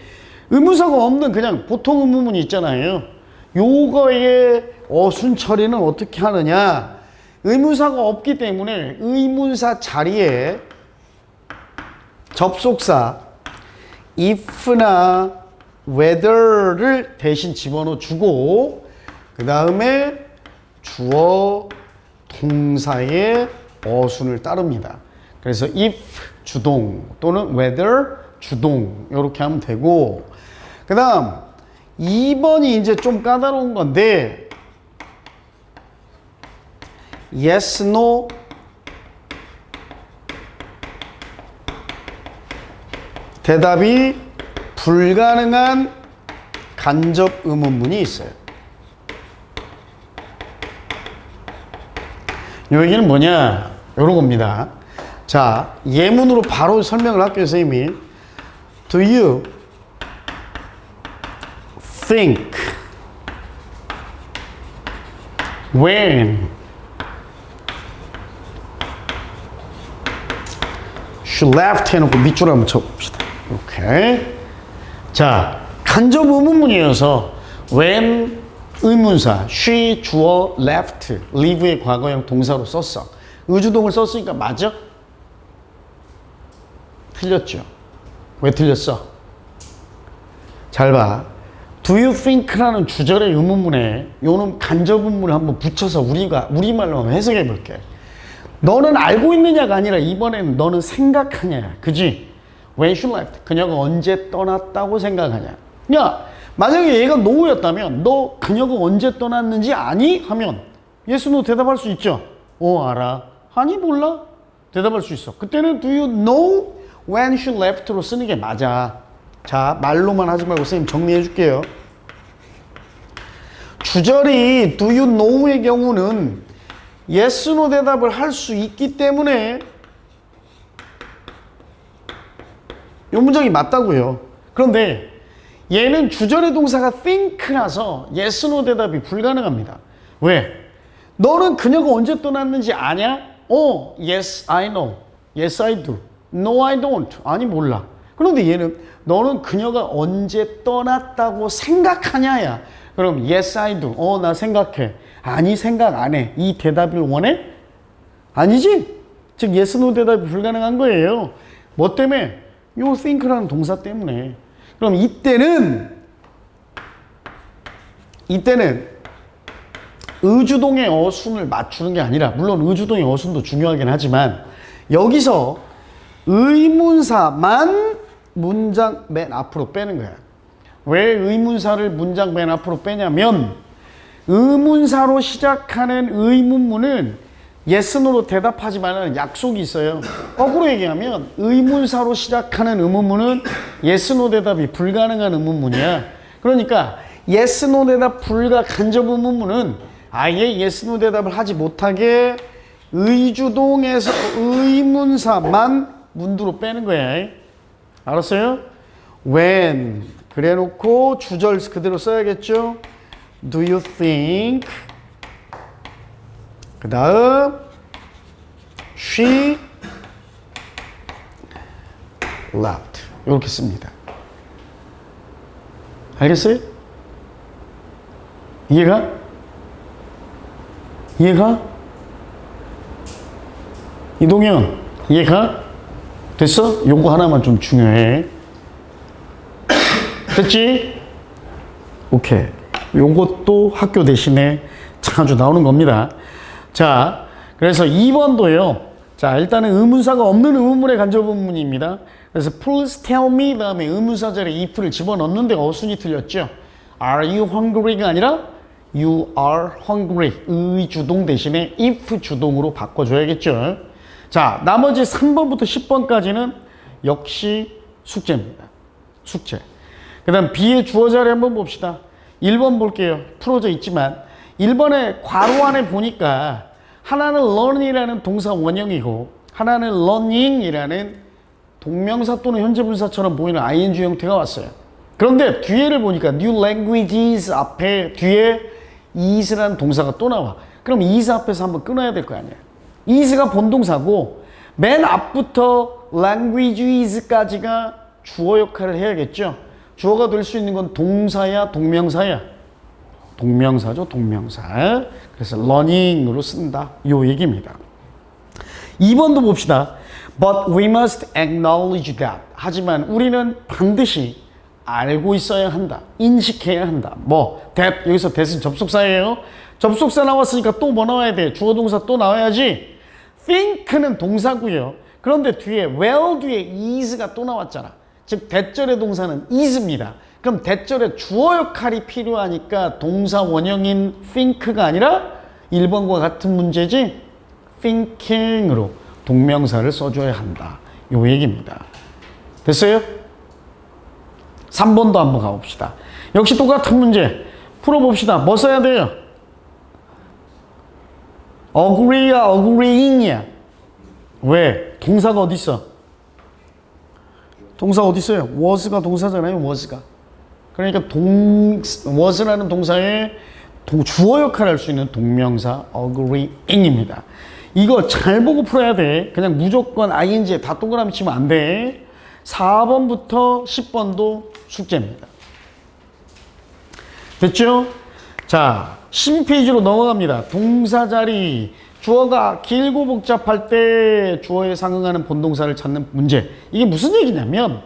의문사가 없는 그냥 보통 의문문이 있잖아요. 요거의 어순 처리는 어떻게 하느냐? 의문사가 없기 때문에 의문사 자리에 접속사 if나 whether를 대신 집어넣어 주고 그 다음에 주어 동사의 어순을 따릅니다. 그래서 if 주동 또는 whether 주동 이렇게 하면 되고 그 다음 2번이 이제 좀 까다로운 건데 yes, no 대답이 불가능한 간접 의문문이 있어요. 이 얘기는 뭐냐? 이런 겁니다. 자, 예문으로 바로 설명을 할게요, 선생님이. Do you think when she left 해놓고 밑줄 한번 쳐봅시다. 오케이. 자, 간접 의문문이어서 when 의문사 she 주어 left leave의 과거형 동사로 썼어. 의주동을 썼으니까 맞아? 틀렸죠. 왜 틀렸어? 잘 봐. Do you think라는 주절의 의문문에 요놈 간접 의문을 한번 붙여서 우리말로 한번 해석해 볼게. 너는 알고 있느냐가 아니라 이번에는 너는 생각하냐. 그지? When she left. 그녀가 언제 떠났다고 생각하냐. 야, 만약에 얘가 no였다면 너 그녀가 언제 떠났는지 아니? 하면 yes, no 대답할 수 있죠. 알아. 아니 몰라. 대답할 수 있어. 그때는 do you know when she left로 쓰는 게 맞아. 자, 말로만 하지 말고 선생님 정리해 줄게요. 주절이 do you know의 경우는 yes, no 대답을 할 수 있기 때문에 이 문장이 맞다고요. 그런데 얘는 주절의 동사가 think라서 yes, no 대답이 불가능합니다. 왜? 너는 그녀가 언제 떠났는지 아냐? Yes, I know. Yes, I do. No, I don't. 아니, 몰라. 그런데 얘는 너는 그녀가 언제 떠났다고 생각하냐야. 그럼 yes, I do. 나 생각해. 아니, 생각 안 해. 이 대답을 원해? 아니지? 즉 yes, no 대답이 불가능한 거예요. 뭐 때문에? 요 think라는 동사 때문에. 그럼 이때는 의주동의 어순을 맞추는 게 아니라, 물론 의주동의 어순도 중요하긴 하지만 여기서 의문사만 문장 맨 앞으로 빼는 거야. 왜 의문사를 문장 맨 앞으로 빼냐면 의문사로 시작하는 의문문은 yes, no로 대답하지 말라는 약속이 있어요. 거꾸로 얘기하면 의문사로 시작하는 의문문은 yes, no 대답이 불가능한 의문문이야. 그러니까 yes, no 대답 불가 간접 의문문은 아예 yes, no 대답을 하지 못하게 의주동에서 의문사만 문두로 빼는 거야. 알았어요? when 그래 놓고 주절 그대로 써야겠죠? Do you think 그 다음 she left 이렇게 씁니다. 알겠어요? 이해가? 이동현 이해가? 됐어? 요거 하나만 좀 중요해. 됐지? 오케이. 요것도 학교 대신에 자주 나오는 겁니다. 자, 그래서 2번도요. 자, 일단은 의문사가 없는 의문문의 간접 의문문입니다. 그래서 please tell me 다음에 의문사 자리에 if를 집어넣는데 어순이 틀렸죠. Are you hungry가 아니라 you are hungry. 의주동 대신에 if 주동으로 바꿔줘야겠죠. 자, 나머지 3번부터 10번까지는 역시 숙제입니다. 숙제. 그 다음 B의 주어 자리 한번 봅시다. 1번 볼게요. 풀어져 있지만 1번에 괄호 안에 보니까 하나는 learn이라는 동사 원형이고 하나는 learning이라는 동명사 또는 현재분사처럼 보이는 ing 형태가 왔어요. 그런데 뒤에를 보니까 new languages 앞에 뒤에 is라는 동사가 또 나와. 그럼 is 앞에서 한번 끊어야 될 거 아니야. is가 본동사고 맨 앞부터 languages까지가 주어 역할을 해야겠죠. 주어가 될 수 있는 건 동사야, 동명사야? 동명사죠, 동명사. 그래서 learning으로 쓴다. 요 얘기입니다. 2번도 봅시다. But we must acknowledge that. 하지만 우리는 반드시 알고 있어야 한다. 인식해야 한다. 뭐 that 여기서 that은 접속사예요. 접속사 나왔으니까 또 뭐 나와야 돼? 주어 동사 또 나와야지. think는 동사고요. 그런데 뒤에 well 뒤에 is가 또 나왔잖아. 즉 대절의 동사는 is입니다. 그럼 대절의 주어 역할이 필요하니까 동사 원형인 think가 아니라 1번과 같은 문제지 thinking으로 동명사를 써줘야 한다. 요 얘기입니다. 됐어요? 3번도 한번 가봅시다. 역시 똑같은 문제 풀어봅시다. 뭐 써야 돼요? agree야 agreeing이야. 왜? 동사가 어디 있어? 동사 어디 있어요? was가 동사잖아요. was가. 그러니까 was라는 동사의 주어 역할을 할 수 있는 동명사 agreeing입니다. 이거 잘 보고 풀어야 돼. 그냥 무조건 ing에 다 동그라미 치면 안 돼. 4번부터 10번도 숙제입니다. 됐죠? 자, 12페이지로 넘어갑니다. 동사 자리. 주어가 길고 복잡할 때 주어에 상응하는 본동사를 찾는 문제. 이게 무슨 얘기냐면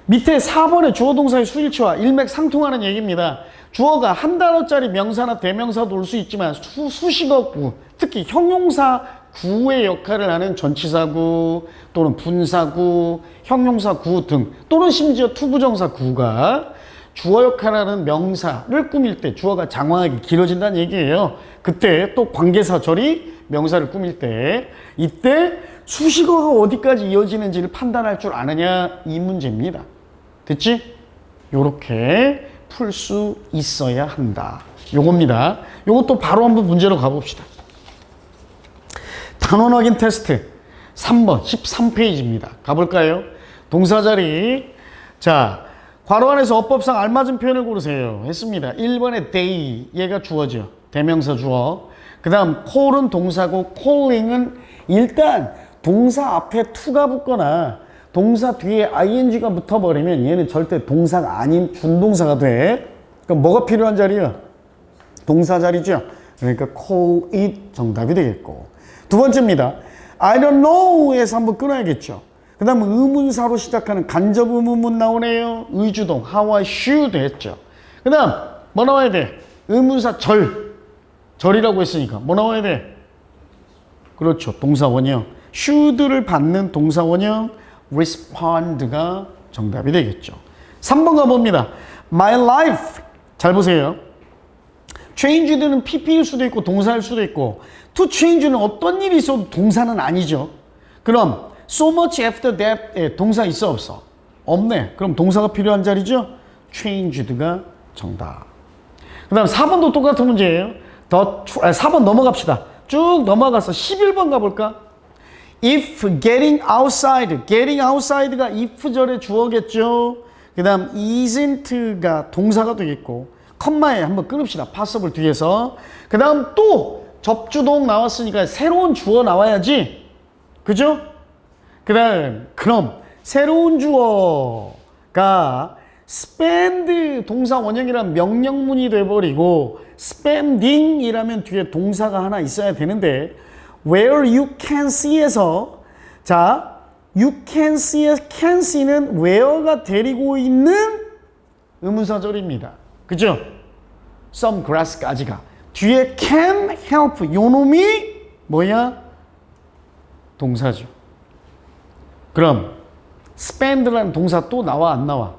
밑에 4번의 주어 동사의 수일치와 일맥상통하는 얘기입니다. 주어가 한 단어짜리 명사나 대명사도 올 수 있지만 수식어 구, 특히 형용사 구의 역할을 하는 전치사구 또는 분사구, 형용사구 등 또는 심지어 투부정사 구가 주어 역할을 하는 명사를 꾸밀 때 주어가 장황하게 길어진다는 얘기예요. 그때 또 관계사절이 명사를 꾸밀 때 이때 수식어가 어디까지 이어지는지를 판단할 줄 아느냐 이 문제입니다. 됐지? 요렇게 풀 수 있어야 한다. 요겁니다. 요것도 바로 한번 문제로 가봅시다. 단원 확인 테스트 3번 13페이지입니다. 가볼까요? 동사 자리. 자, 괄호 안에서 어법상 알맞은 표현을 고르세요. 했습니다. 1번에 they, 얘가 주어죠. 대명사 주어. 그 다음 call은 동사고 calling은 일단 동사 앞에 to가 붙거나 동사 뒤에 ing가 붙어버리면 얘는 절대 동사가 아닌 준동사가 돼. 그럼 뭐가 필요한 자리야? 동사 자리죠. 그러니까 call it 정답이 되겠고. 두 번째입니다. I don't know에서 한번 끊어야겠죠. 그 다음 의문사로 시작하는 간접 의문문 나오네요. 의주동 how I should 했죠. 그 다음 뭐 나와야 돼? 의문사 절이라고 했으니까 뭐 나와야 돼? 그렇죠. 동사 원형. should를 받는 동사 원형 respond가 정답이 되겠죠. 3번 가봅니다. My life. 잘 보세요. changed는 pp일 수도 있고 동사일 수도 있고 to change는 어떤 일이 있어도 동사는 아니죠. 그럼 so much after that 동사 있어 없어? 없네. 그럼 동사가 필요한 자리죠. changed가 정답. 그 다음 4번도 똑같은 문제예요. 4번 넘어갑시다. 쭉 넘어가서 11번 가볼까? If getting outside가 if절의 주어겠죠. 그 다음 isn't가 동사가 되겠고 컴마에 한번 끊읍시다. possible 뒤에서. 그 다음 또 접주동 나왔으니까 새로운 주어 나와야지. 그죠? 그 다음 그럼 새로운 주어가 spend 동사 원형이란 명령문이 돼버리고 spending이라면 뒤에 동사가 하나 있어야 되는데 where you can see에서 자 you can see의 can see는 where가 데리고 있는 의문사절입니다. 그죠? some grass까지가 뒤에 can help 요 놈이 뭐야? 동사죠. 그럼 spend라는 동사 또 나와 안 나와?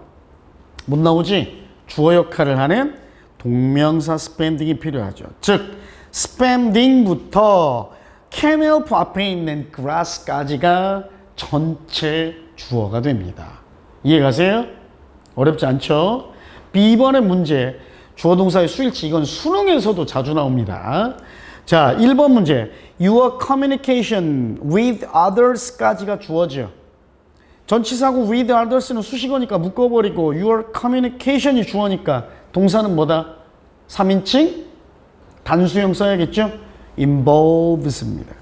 못 나오지? 주어 역할을 하는 동명사 spending이 필요하죠. 즉 spending부터 can help 앞에 있는 grass까지가 전체 주어가 됩니다. 이해가세요? 어렵지 않죠? B번의 문제 주어 동사의 수일치 이건 수능에서도 자주 나옵니다. 자, 1번 문제 Your communication with others까지가 주어죠. 전치사고 with others는 수식어니까 묶어버리고 your communication이 주어니까 동사는 뭐다? 3인칭 단수형 써야겠죠? involves입니다.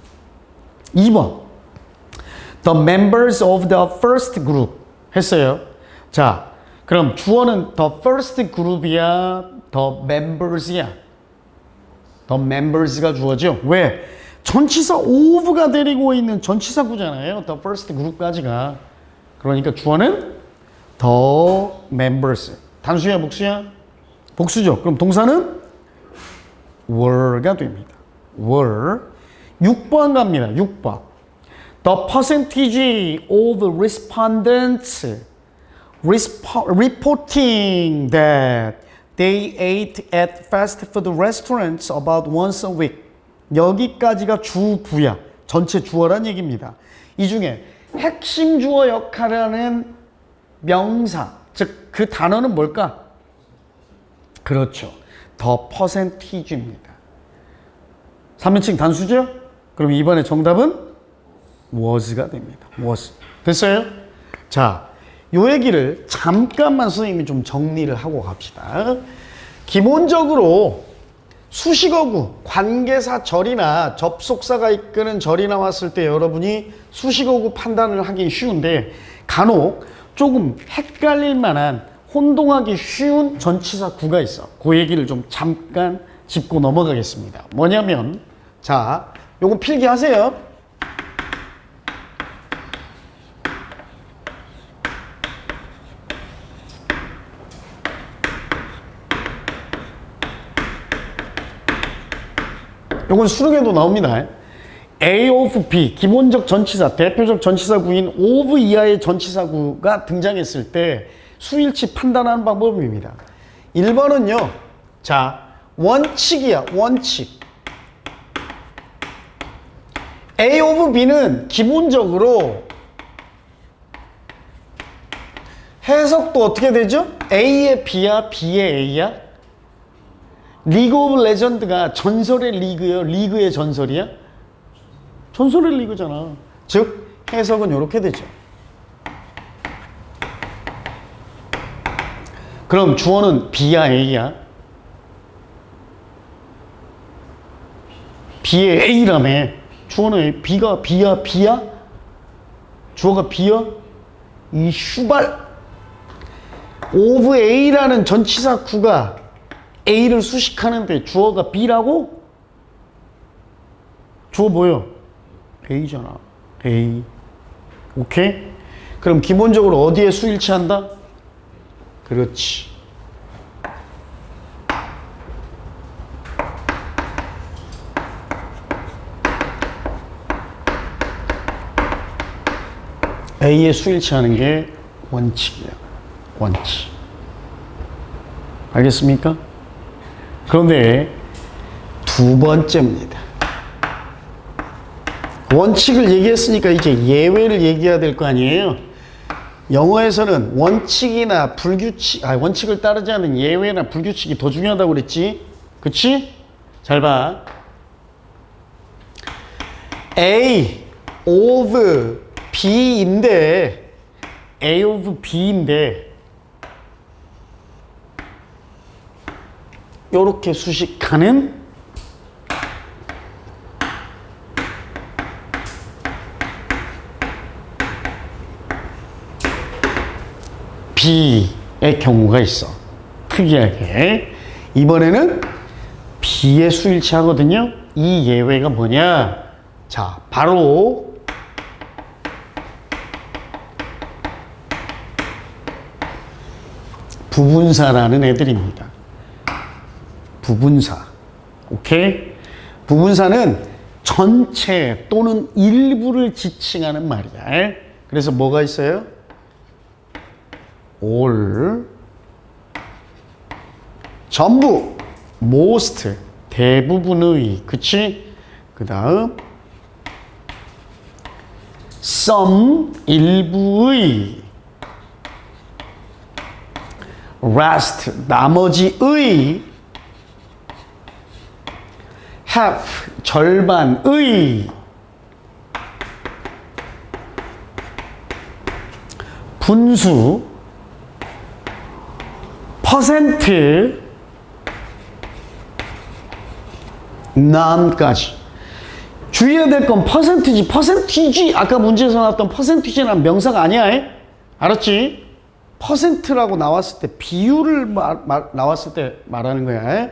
2번 The members of the first group 했어요. 자, 그럼 주어는 the first group이야? the members이야? the members가 주어죠. 왜? 전치사 of가 데리고 있는 전치사구잖아요. the first group까지가. 그러니까 주어는 the members. 단수야, 복수야? 복수죠. 그럼 동사는 were가 됩니다. were. 6번 갑니다. 6번. The percentage of respondents reporting that they ate at fast food restaurants about once a week. 여기까지가 주부야. 전체 주어란 얘기입니다. 이 중에 핵심 주어 역할을 하는 명사, 즉 그 단어는 뭘까? 그렇죠. The percentage입니다. 3인칭 단수죠? 그럼 이번에 정답은 was가 됩니다. was. 됐어요? 자, 요 얘기를 잠깐만 선생님이 좀 정리를 하고 갑시다. 기본적으로 수식어구, 관계사절이나 접속사가 이끄는 절이 나왔을 때 여러분이 수식어구 판단을 하기 쉬운데 간혹 조금 헷갈릴 만한 혼동하기 쉬운 전치사구가 있어. 그 얘기를 좀 잠깐 짚고 넘어가겠습니다. 뭐냐면 자, 요거 필기하세요. 요건 수능에도 나옵니다. A of B, 기본적 전치사, 대표적 전치사구인 of 이하의 전치사구가 등장했을 때 수일치 판단하는 방법입니다. 1번은요. 자, 원칙이야. 원칙. A of B는 기본적으로 해석도 어떻게 되죠? A의 B야, B의 A야? 리그 오브 레전드가 전설의 리그예요? 리그의 전설이야? 전설의 리그잖아. 즉 해석은 이렇게 되죠. 그럼 주어는 B야, A야? B의 A라며. 주어는 B가 B야, B야? 주어가 B야? 이 슈발. of A라는 전치사구가 A를 수식하는데 주어가 B라고? 주어 뭐요? A잖아. A. 오케이? 그럼 기본적으로 어디에 수일치한다? 그렇지. A에 수일치하는 게 원칙이야. 원칙. 알겠습니까? 그런데 두 번째입니다. 원칙을 얘기했으니까 이제 예외를 얘기해야 될 거 아니에요? 영어에서는 원칙이나 불규칙, 원칙을 따르지 않는 예외나 불규칙이 더 중요하다고 그랬지? 그치? 잘 봐. A of B인데, A of B인데, 요렇게 수식하는 B의 경우가 있어. 특이하게. 이번에는 B에 수일치하거든요. 이 예외가 뭐냐? 자, 바로 부분사라는 애들입니다. 부분사. 오케이? 부분사는 전체 또는 일부를 지칭하는 말이야. 그래서 뭐가 있어요? all, 전부, most, 대부분의, 그치? 그 다음 some, 일부의, rest, 나머지의, half, 절반의, 분수, 퍼센트, none까지. 주의해야 될 건 퍼센티지. 퍼센티지, 아까 문제에서 나왔던 퍼센티지는 명사가 아니야. 알았지? 퍼센트라고 나왔을 때, 비율을 나왔을 때 말하는 거야.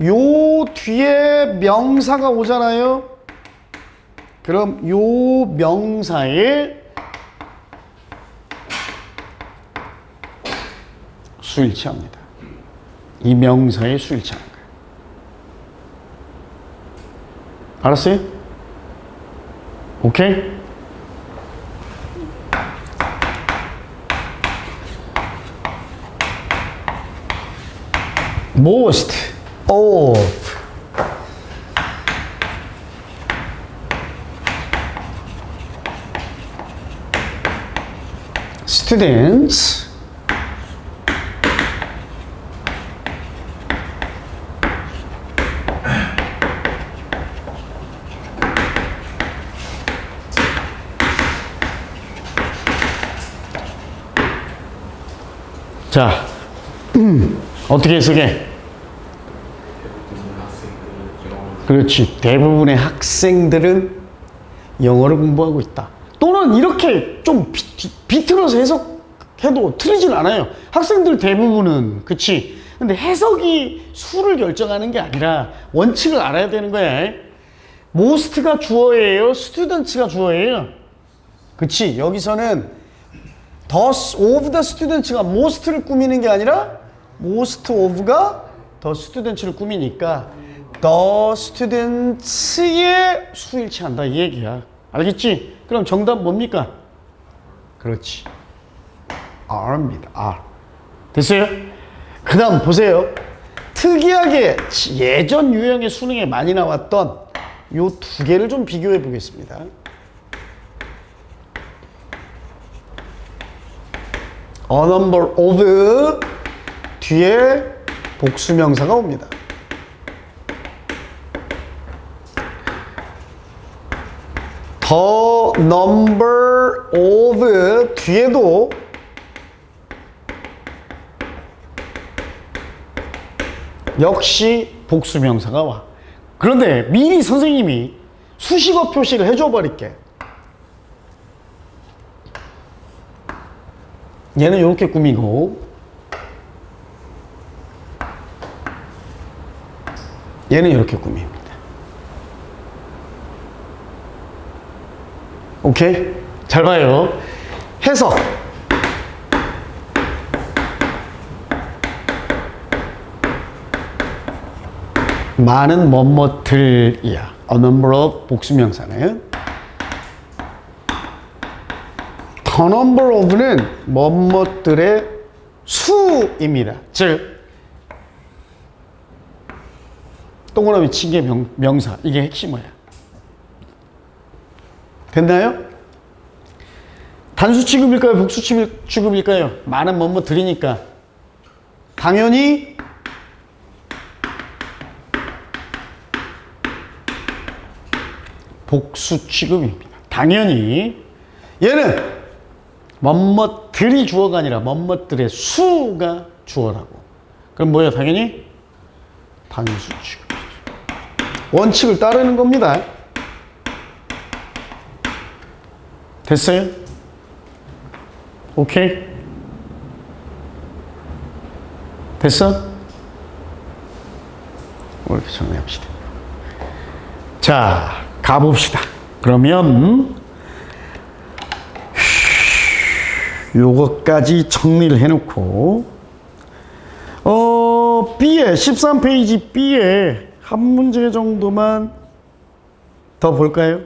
요 뒤에 명사가 오잖아요. 그럼 요 명사에 수일치합니다. 이 명사에 수일치하는 거예요. 알았어요? 오케이? most of students 자, 어떻게 해석해? 그렇지. 대부분의 학생들은 영어를 공부하고 있다. 또는 이렇게 좀 비틀어서 해석해도 틀리진 않아요. 학생들 대부분은, 그치? 근데 해석이 수를 결정하는 게 아니라 원칙을 알아야 되는 거야. most가 주어예요? students가 주어예요? 그치? 여기서는 of the students가 most를 꾸미는 게 아니라 most of가 the students를 꾸미니까 the students의 수일치한다 이 얘기야. 알겠지? 그럼 정답 뭡니까? 그렇지. R입니다. R. 됐어요? 그 다음 보세요. 특이하게 예전 유형의 수능에 많이 나왔던 요 두 개를 좀 비교해 보겠습니다. A number of 뒤에 복수명사가 옵니다. The number of 뒤에도 역시 복수명사가 와. 그런데 미리 선생님이 수식어 표시를 해줘 버릴게. 얘는 이렇게 꾸미고 얘는 이렇게 꾸밉니다. 오케이? 잘 봐요. 해석. 많은 뭐뭐들이야. A number of 복수명사는 A number of는 뭐뭐들의 수입니다. 즉 동그라미 친 게 명사. 이게 핵심어야. 됐나요? 단수 취급일까요? 복수 취급일까요? 많은 뭐뭐들이니까 당연히 복수 취급입니다. 당연히 얘는 뭐뭐들이 주어가 아니라 뭐뭐들의 수가 주어라고. 그럼 뭐예요? 당연히 단수 취급. 원칙을 따르는 겁니다. 됐어요? 오케이? 됐어? 이렇게 정리합시다. 자, 가봅시다. 그러면 요것까지 정리를 해놓고 B에 13페이지 B에 한 문제 정도만 더 볼까요?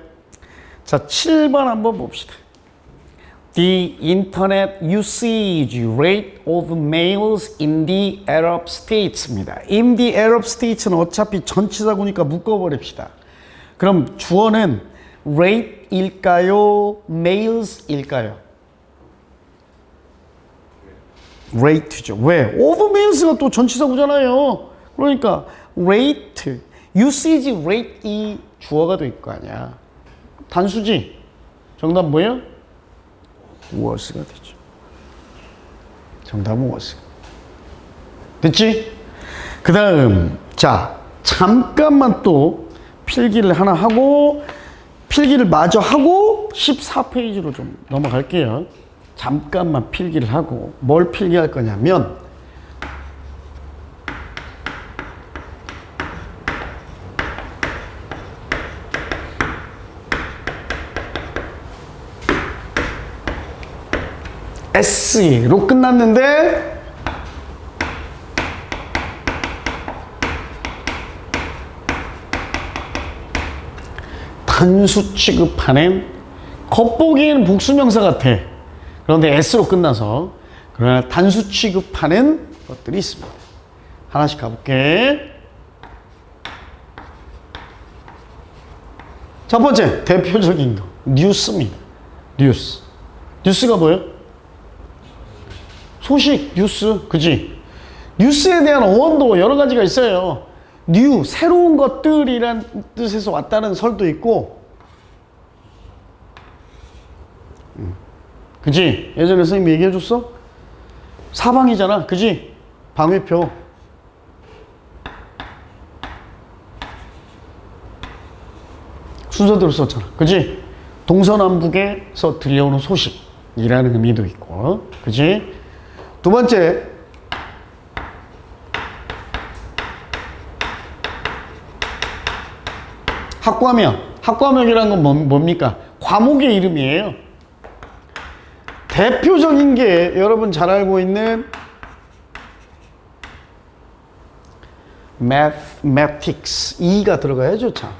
자, 7번 한번 봅시다. The internet usage rate of males in the Arab States입니다. In the Arab States는 어차피 전치사구니까 묶어버립시다. 그럼 주어는 rate일까요? males일까요? rate죠. 왜? of males가 또 전치사구잖아요. 그러니까 rate, usage rate이 주어가 될 거 아니야. 단수지? 정답 뭐예요? was가 되죠. 정답은 was. 됐지? 그 다음, 자, 잠깐만 또 필기를 하나 하고, 필기를 마저 하고, 14페이지로 좀 넘어갈게요. 잠깐만 필기를 하고, 뭘 필기할 거냐면, S로 끝났는데 단수 취급하는, 겉보기에는 복수명사 같아. 그런데 S로 끝나서, 그러나 단수 취급하는 것들이 있습니다. 하나씩 가볼게. 첫 번째, 대표적인 거. 뉴스입니다. 뉴스. 뉴스가 뭐예요? 소식, 뉴스. 그지? 뉴스에 대한 어원도 여러 가지가 있어요. 뉴, 새로운 것들이란 뜻에서 왔다는 설도 있고, 그지? 예전에 선생님 얘기해줬어? 사방이잖아. 그지? 방위표. 순서대로 썼잖아. 그지? 동서남북에서 들려오는 소식이라는 의미도 있고, 그지? 두 번째, 학과명. 학과명이라는 건 뭡니까? 과목의 이름이에요. 대표적인 게 여러분 잘 알고 있는 mathematics. E가 들어가야죠, 참.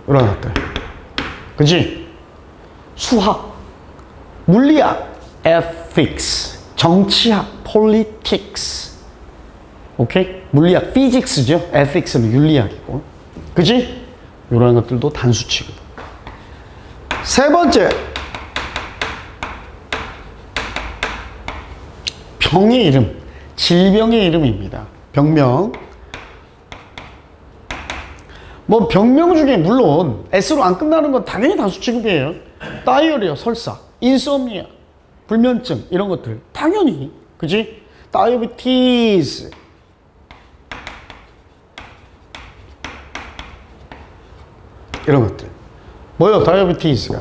이런 것들. 그지? 수학, 물리학, ethics, 정치학, politics. 오케이? 물리학, physics죠. ethics는 윤리학이고. 그지? 이런 것들도 단수 취급. 세 번째, 병의 이름, 질병의 이름입니다. 병명. 뭐 병명 중에 물론 S로 안 끝나는 건 당연히 단수 취급이에요. 다이어리아, 설사, 인소미아, 불면증 이런 것들 당연히. 그지? 다이어비티스. 이런 것들. 뭐예요? 다이어비티스가.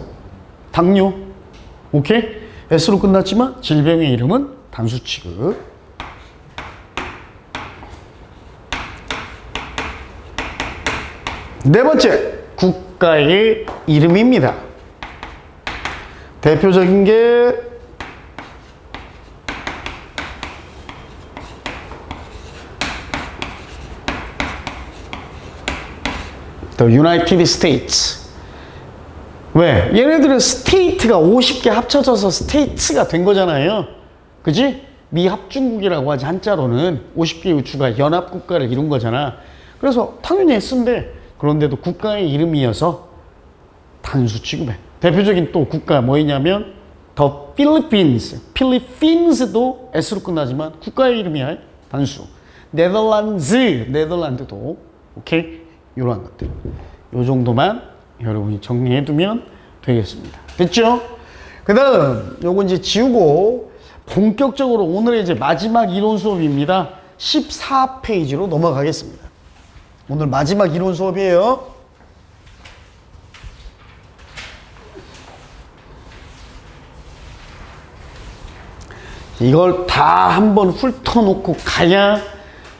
당뇨. 오케이? S로 끝났지만 질병의 이름은 단수 취급. 네 번째, 국가의 이름입니다. 대표적인 게 The United States. 왜? 얘네들은 스테이트가 50개 합쳐져서 스테이트가 된 거잖아요. 그지? 미합중국이라고 하지, 한자로는 50개의 주가 연합국가를 이룬 거잖아. 그래서 당연히 S인데, 그런데도 국가의 이름이어서 단수 취급해. 대표적인 또 국가 뭐냐면 더 필리핀스. 필리핀스도 S로 끝나지만 국가의 이름이야. 단수. 네덜란드도. 오케이? 이러한 것들. 요 정도만 여러분이 정리해두면 되겠습니다. 됐죠? 그 다음 요거 이제 지우고 본격적으로 오늘의 이제 마지막 이론 수업입니다. 14페이지로 넘어가겠습니다. 오늘 마지막 이론 수업이에요. 이걸 다 한번 훑어놓고 가야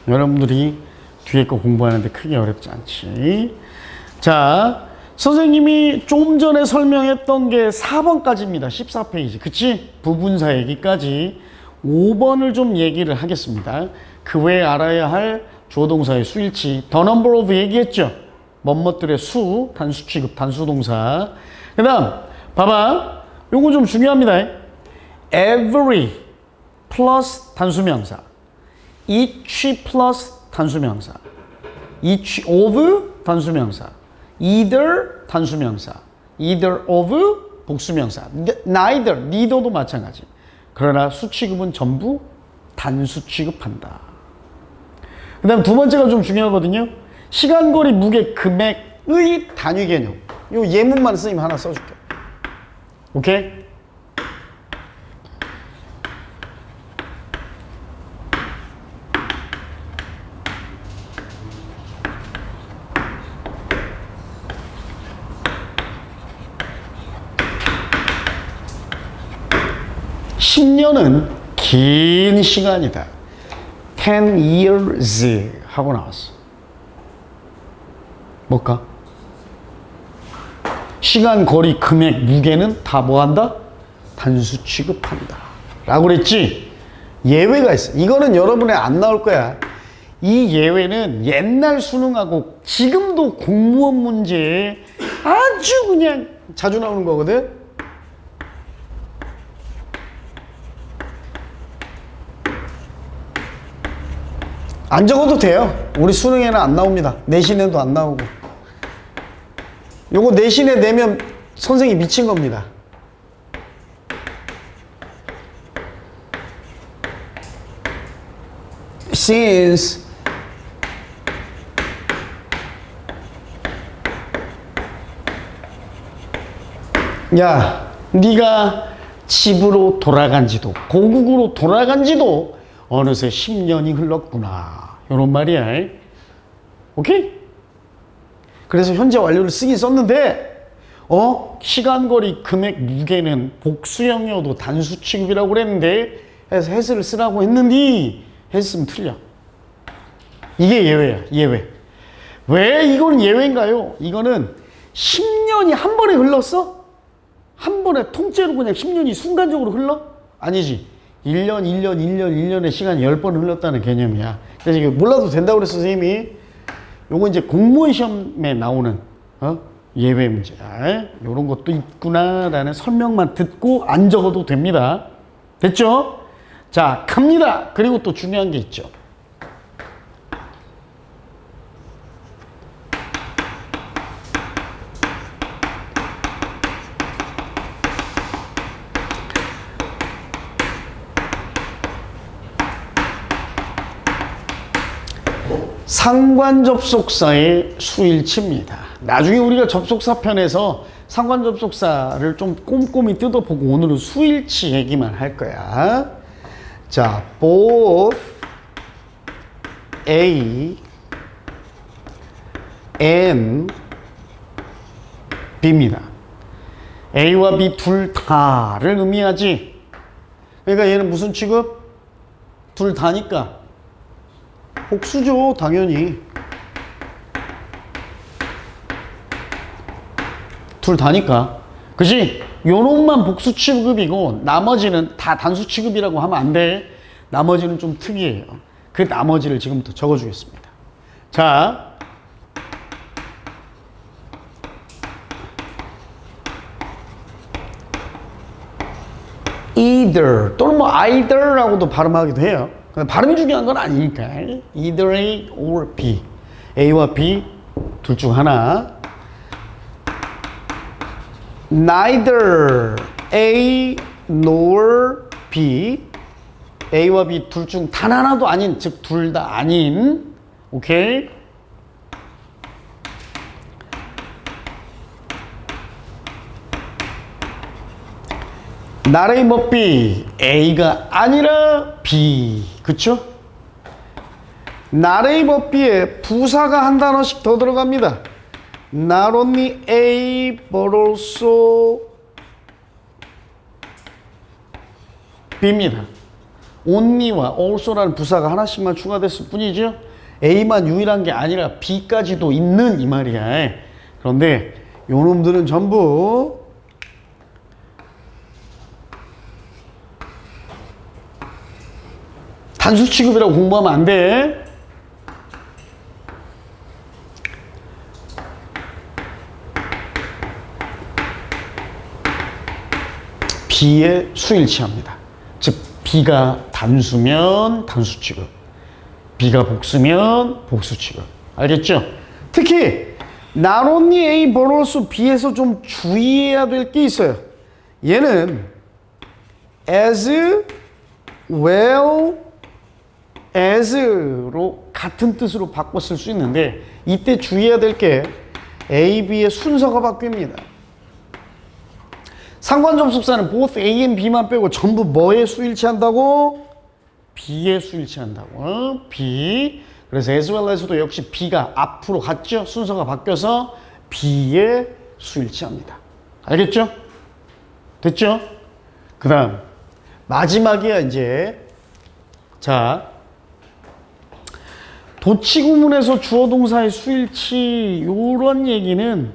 여러분들이 뒤에 거 공부하는데 크게 어렵지 않지. 자, 선생님이 좀 전에 설명했던 게 4번까지입니다. 14페이지. 그치? 부분사 얘기까지. 5번을 좀 얘기를 하겠습니다. 그 외에 알아야 할 주어동사의 수일치. The number of 얘기했죠? 뭐뭐들의 수, 단수 취급, 단수 동사. 그 다음, 봐봐. 요거 좀 중요합니다. Every 플러스 단수명사. each 플러스 단수명사. each of 단수명사. either 단수명사. either of 복수명사. neither, neither도 마찬가지. 그러나 수취급은 전부 단수 취급한다. 그 다음 두 번째가 좀 중요하거든요. 시간, 거리, 무게, 금액의 단위 개념. 요 예문만 선생님 하나 써줄게. 오케이? (10년은) 긴 시간이다. 10 years 하고 나왔어. 뭘까? 시간, 거리, 금액, 무게는 다 뭐한다? 단수 취급한다 라고 그랬지? 예외가 있어. 이거는 여러분에 안 나올 거야. 이 예외는 옛날 수능하고 지금도 공무원 문제에 아주 그냥 자주 나오는 거거든. 안 적어도 돼요. 우리 수능에는 안 나옵니다. 내신에도 안 나오고. 요거 내신에 내면 선생이 미친 겁니다. Since 야, 네가 집으로 돌아간 지도, 고국으로 돌아간 지도 어느새 10년이 흘렀구나. 이런 말이야. 오케이? 그래서 현재 완료를 쓰긴 썼는데, 시간, 거리, 금액, 무게는 복수형이어도 단수 취급이라고 그랬는데, 해서 해스를 쓰라고 했는데, 했으면 틀려. 이게 예외야, 예외. 왜 이건 예외인가요? 이거는 10년이 한 번에 흘렀어? 한 번에 통째로 그냥 10년이 순간적으로 흘러? 아니지. 1년, 1년, 1년, 1년의 시간이 10번 흘렀다는 개념이야. 그래서 이거 몰라도 된다고 그랬어, 선생님이. 요거 이제 공무원 시험에 나오는, 예외 문제야. 요런 것도 있구나라는 설명만 듣고 안 적어도 됩니다. 됐죠? 자, 갑니다. 그리고 또 중요한 게 있죠. 상관접속사의 수일치입니다. 나중에 우리가 접속사 편에서 상관접속사를 좀 꼼꼼히 뜯어보고 오늘은 수일치 얘기만 할 거야. 자, both A and B입니다. A와 B 둘 다를 의미하지. 그러니까 얘는 무슨 취급? 둘 다니까 복수죠, 당연히. 둘 다니까. 그치? 요놈만 복수 취급이고 나머지는 다 단수 취급이라고 하면 안 돼. 나머지는 좀 특이해요. 그 나머지를 지금부터 적어주겠습니다. 자, either 또는 뭐 either라고도 발음하기도 해요. 발음이 중요한 건 아니니까. either A or B. A와 B 둘 중 하나. neither A nor B. A와 B 둘 중 단 하나도 아닌, 즉 둘 다 아닌. 오케이? not A but B. A가 아니라 B. 그쵸? not A but B에 부사가 한 단어씩 더 들어갑니다. not only A but also B입니다. only와 also라는 부사가 하나씩만 추가됐을 뿐이죠. A만 유일한 게 아니라 B까지도 있는 이 말이야. 그런데 요놈들은 전부 단수 취급이라고 공부하면 안 돼. B의 수일치합니다. 즉 B가 단수면 단수 취급, B가 복수면 복수 취급. 알겠죠? 특히 not only A but also B에서 좀 주의해야 될 게 있어요. 얘는 as well as로 같은 뜻으로 바꿔 쓸 수 있는데 이때 주의해야 될 게 A, B의 순서가 바뀝니다. 상관접속사는 both A and B만 빼고 전부 뭐에 수일치한다고? B에 수일치한다고. B. 그래서 as well as도 역시 B가 앞으로 갔죠? 순서가 바뀌어서 B에 수일치합니다. 알겠죠? 됐죠? 그 다음 마지막이야 이제. 자, 도치구문에서 주어동사의 수일치 요런 얘기는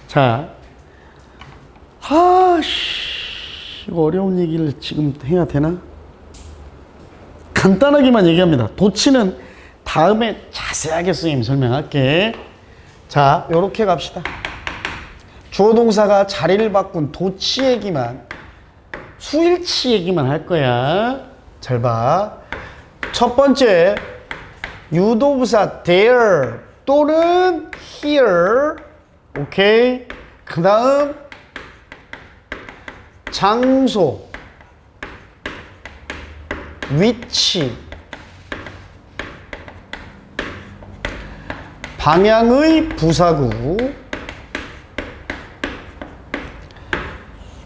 자, 이거 어려운 얘기를 지금 해야 되나? 간단하게만 얘기합니다. 도치는 다음에 자세하게 선생님 설명할게. 자, 요렇게 갑시다. 주어 동사가 자리를 바꾼 도치 얘기만, 수일치 얘기만 할 거야. 잘 봐. 첫 번째, 유도부사 there 또는 here. 오케이. 그 다음, 장소, 위치, 방향의 부사구.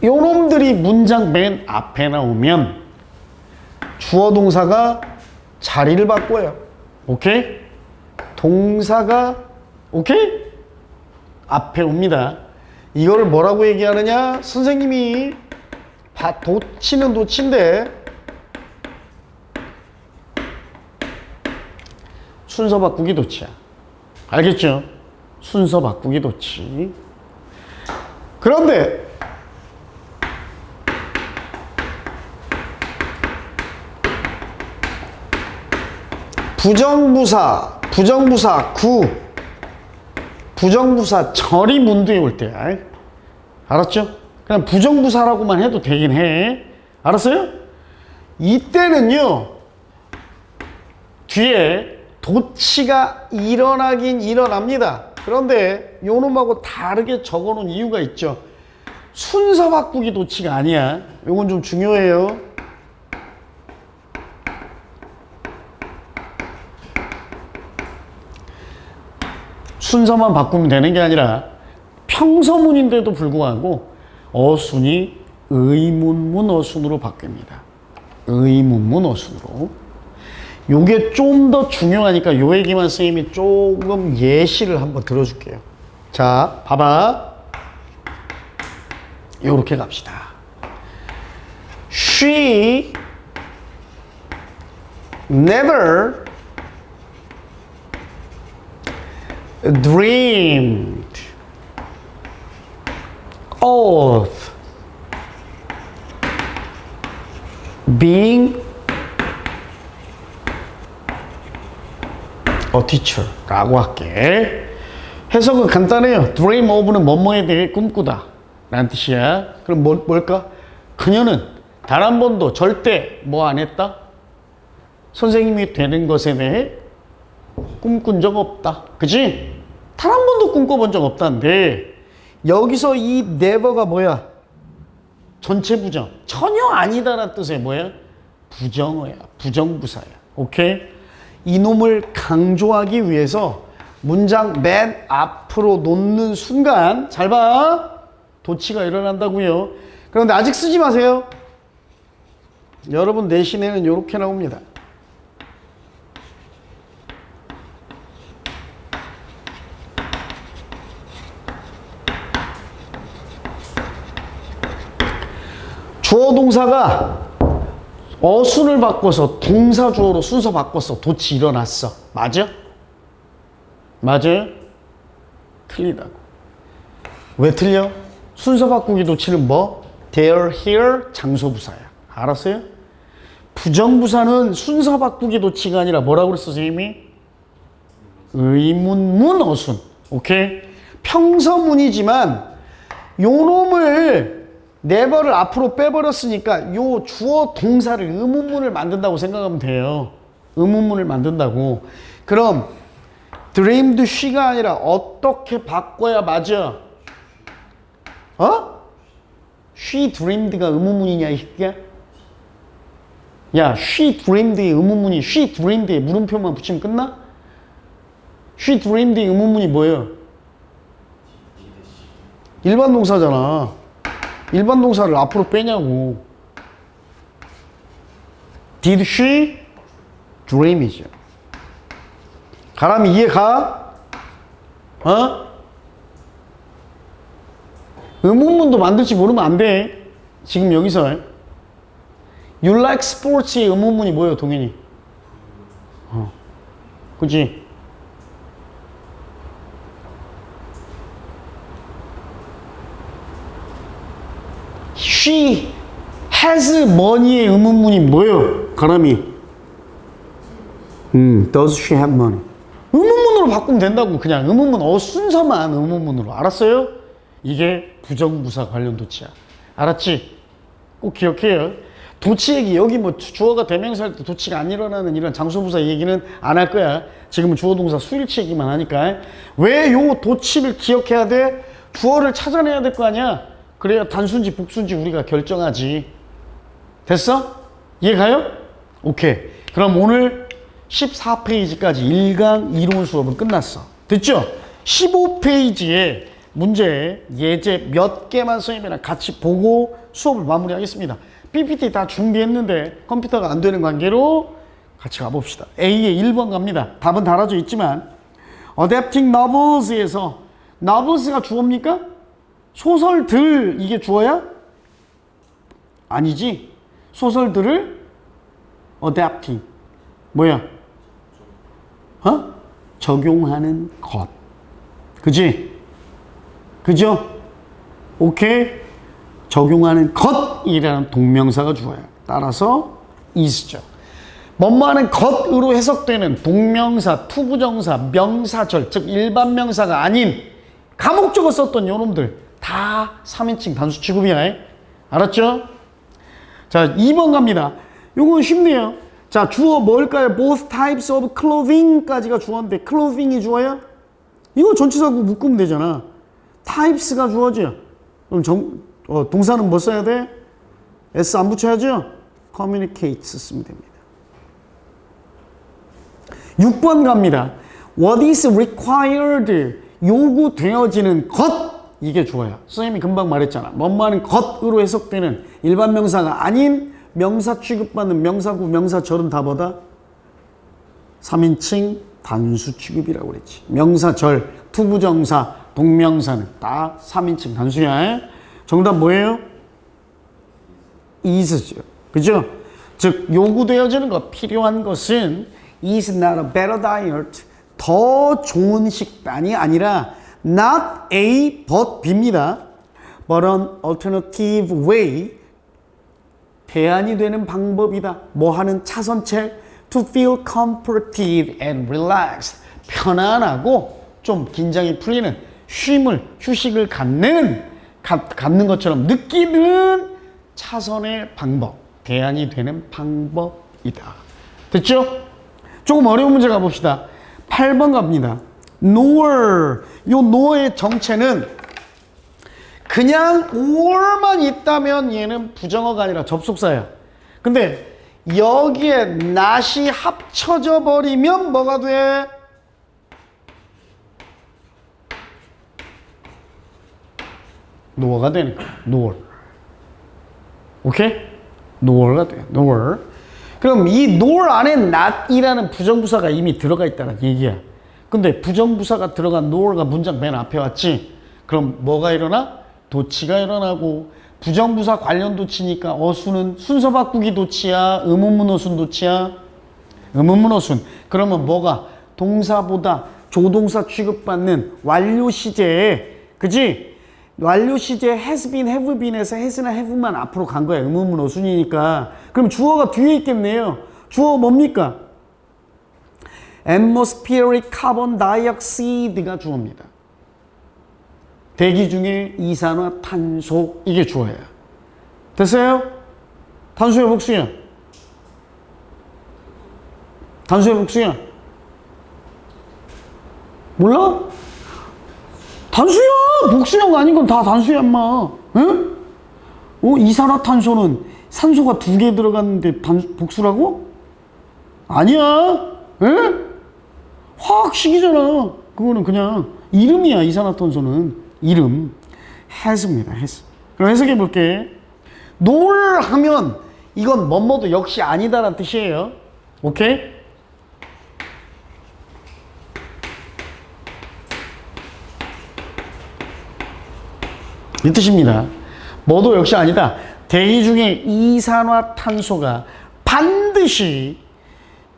요놈들이 문장 맨 앞에 나오면 주어 동사가 자리를 바꿔요. 오케이? 동사가 오케이? 앞에 옵니다. 이걸 뭐라고 얘기하느냐? 선생님이 도치는 도치인데 순서 바꾸기 도치야. 알겠죠? 순서 바꾸기 도치. 그런데 부정부사 구, 부정부사 절이 문두에 올 때야. 알았죠? 그냥 부정부사라고만 해도 되긴 해. 알았어요? 이때는요, 뒤에 도치가 일어나긴 일어납니다. 그런데 요놈하고 다르게 적어 놓은 이유가 있죠. 순서 바꾸기 도치가 아니야. 요건 좀 중요해요. 순서만 바꾸면 되는 게 아니라 평서문인데도 불구하고 어순이 의문문 어순으로 바뀝니다. 의문문 어순으로. 요게 좀 더 중요하니까 요 얘기만 선생님이 조금 예시를 한번 들어줄게요. 자, 봐봐. 요렇게 갑시다. She never dreamed of being a teacher 라고 할게. 해석은 간단해요. dream of는 뭐뭐에 대해 꿈꾸다 라는 뜻이야. 그럼 뭘까? 그녀는 단 한 번도 절대 뭐 안 했다? 선생님이 되는 것에 대해 꿈꾼 적 없다. 그치? 단 한 번도 꿈꿔본 적 없다는데 여기서 이 never가 뭐야? 전체 부정. 전혀 아니다라는 뜻의 뭐야? 부정어야. 부정부사야. 오케이? 이놈을 강조하기 위해서 문장 맨 앞으로 놓는 순간 잘 봐. 도치가 일어난다고요. 그런데 아직 쓰지 마세요. 여러분 내신에는 이렇게 나옵니다. 주어 동사가 어순을 바꿔서 동사 주어로 순서 바꿔서 도치 일어났어. 맞아? 맞아요? 틀리다고. 왜 틀려? 순서 바꾸기 도치는 뭐? there, here, 장소 부사야. 알았어요? 부정부사는 순서 바꾸기 도치가 아니라 뭐라고 그랬어, 선생님이? 의문문 어순. 오케이? 평서문이지만 요 놈을 never를 앞으로 빼버렸으니까 요 주어 동사를 의문문을 만든다고 생각하면 돼요. 의문문을 만든다고. 그럼 dreamed she가 아니라 어떻게 바꿔야 맞아? 어? she dreamed가 의문문이냐 이 새끼야? 야, she dreamed의 의문문이 she dreamed에 물음표만 붙이면 끝나? she dreamed의 의문문이 뭐예요? 일반 동사잖아. 일반 동사를 앞으로 빼냐고. Did she dream이죠. 가람이 이해가? 어? 의문문도 만들지 모르면 안 돼. 지금 여기서 You like sports의 의문문이 뭐예요, 동현이? 그치? She has money의 의문문이 뭐예요, 가람이? Does she have money? 의문문으로 바꾸면 된다고. 그냥 의문문 순서만 의문문으로. 알았어요? 이게 부정부사 관련 도치야. 알았지? 꼭 기억해요. 도치 얘기 여기 뭐 주어가 대명사일 때 도치가 안 일어나는 이런 장소부사 얘기는 안 할 거야. 지금은 주어동사 수일치 얘기만 하니까. 왜 요 도치를 기억해야 돼? 주어를 찾아내야 될 거 아니야. 그래야 단수인지 복수인지 우리가 결정하지. 됐어? 이해가요? 오케이. 그럼 오늘 14페이지까지 1강 이론 수업은 끝났어. 됐죠? 15페이지에 문제 예제 몇 개만 선생님이랑 같이 보고 수업을 마무리하겠습니다. PPT 다 준비했는데 컴퓨터가 안 되는 관계로 같이 가봅시다. A의 1번 갑니다. 답은 달아져 있지만 Adapting Novels에서 Novels가 주어입니까? 소설들 이게 주어야? 아니지. 소설들을 Adapting 뭐야? 적용하는 것. 그지? 그죠? 오케이? 적용하는 것이라는 동명사가 주어요. 따라서 is죠. 뭐뭐하는 것으로 해석되는 동명사, 투부정사, 명사절, 즉 일반 명사가 아닌 가목적어 썼던 요놈들 다 3인칭 단수 취급이야. 알았죠? 자, 2번 갑니다. 요건 쉽네요. 자, 주어 뭘까요? Both types of clothing까지가 주어인데 clothing이 주어야? 이거 전치사고 묶으면 되잖아. types가 주어죠. 그럼 동사는 뭐 써야 돼? S 안 붙여야죠? communicates 쓰면 됩니다. 6번 갑니다. What is required? 요구되어지는 것. 이게 주어야. 선생님이 금방 말했잖아. 뭐뭐하는 것으로 해석되는 일반 명사가 아닌 명사 취급받는 명사구, 명사절은 다 뭐다? 3인칭 단수 취급이라고 그랬지. 명사절, 투부정사, 동명사는 다 3인칭 단수야. 정답 뭐예요? is죠. 그죠? 즉 요구되어지는 것, 필요한 것은 is not a better diet. 더 좋은 식단이 아니라 not A but B입니다. but an alternative way. 대안이 되는 방법이다. 뭐 하는 차선책 to feel comforted and relaxed. 편안하고 좀 긴장이 풀리는 휴식을 갖는 것처럼 느끼는 차선의 방법. 대안이 되는 방법이다. 됐죠? 조금 어려운 문제 가봅시다. 8번 갑니다. nor. 요 nor의 정체는 그냥 or만 있다면 얘는 부정어가 아니라 접속사야. 근데 여기에 not이 합쳐져 버리면 뭐가 돼? nor가 되는 거야. nor. 오케이? nor가 돼. nor. 그럼 이 nor 안에 not이라는 부정부사가 이미 들어가 있다는 얘기야. 근데 부정부사가 들어간 nor가 문장 맨 앞에 왔지? 그럼 뭐가 일어나? 도치가 일어나고 부정부사 관련 도치니까 어순은 순서 바꾸기 도치야? 의문문 어순 도치야? 의문문 어순. 그러면 뭐가? 동사보다 조동사 취급받는 완료 시제에 그지? 완료 시제 has been, have been에서 has나 have만 앞으로 간 거야. 의문문 어순이니까. 그럼 주어가 뒤에 있겠네요. 주어 뭡니까? atmospheric carbon dioxide가 주어입니다. 대기 중에 이산화탄소 이게 주어예요. 됐어요? 단수야 복수야? 단수야 복수야? 몰라? 단수야! 복수형 아닌 건 다 단수야 인마. 응? 이산화탄소는 산소가 2개 들어갔는데 복수라고? 아니야. 응? 화학식이잖아. 그거는 그냥 이름이야. 이산화탄소는 이름. has입니다. has. 그럼 해석해 볼게. nor 하면 이건 뭐뭐도 역시 아니다라는 뜻이에요. 오케이? 이 뜻입니다. 뭐도 역시 아니다. 대기 중에 이산화탄소가 반드시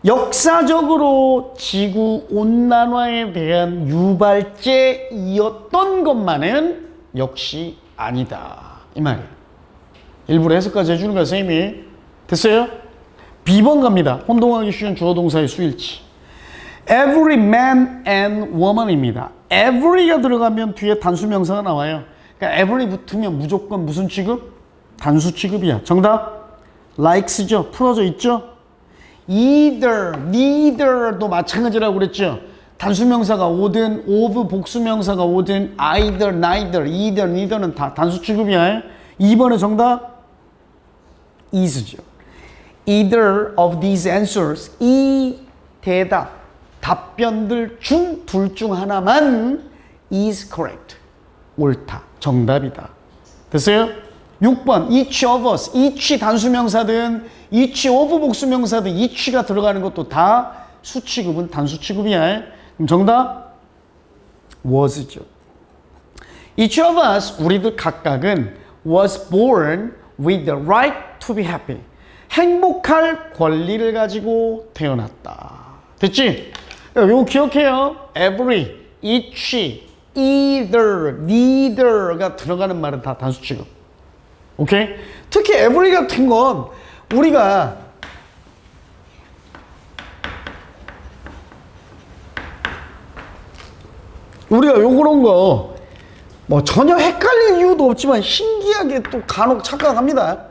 역사적으로 지구 온난화에 대한 유발제이었던 것만은 역시 아니다. 이 말이에요. 일부러 해석까지 해주는 거야, 선생님이. 됐어요? B번 갑니다. 혼동하기 쉬운 주어 동사의 수일치. Every man and woman입니다. every가 들어가면 뒤에 단수 명사가 나와요. 그러니까 every 붙으면 무조건 무슨 취급? 단수 취급이야. 정답? likes죠. 풀어져 있죠. either, neither도 마찬가지라고 그랬죠. 단수 명사가 오든 of 복수 명사가 오든 either, neither는 다 단수 취급이야. 2번의 정답 is죠. Either of these answers, 이 대답, 답변들 중 둘 중 하나만 is correct. 옳다. 정답이다. 됐어요? 6번 each of us, each 단수명사든 each of 복수명사든 each가 들어가는 것도 다 수취급은 단수취급이야. 그럼 정답 was죠. Each of us, 우리들 각각은 was born with the right to be happy. 행복할 권리를 가지고 태어났다. 됐지? 이거 기억해요. every, each, either, neither가 들어가는 말은 다 단수 취급. 오케이? 특히 every 같은 건 우리가 요런 거 뭐 전혀 헷갈릴 이유도 없지만 신기하게 또 간혹 착각합니다.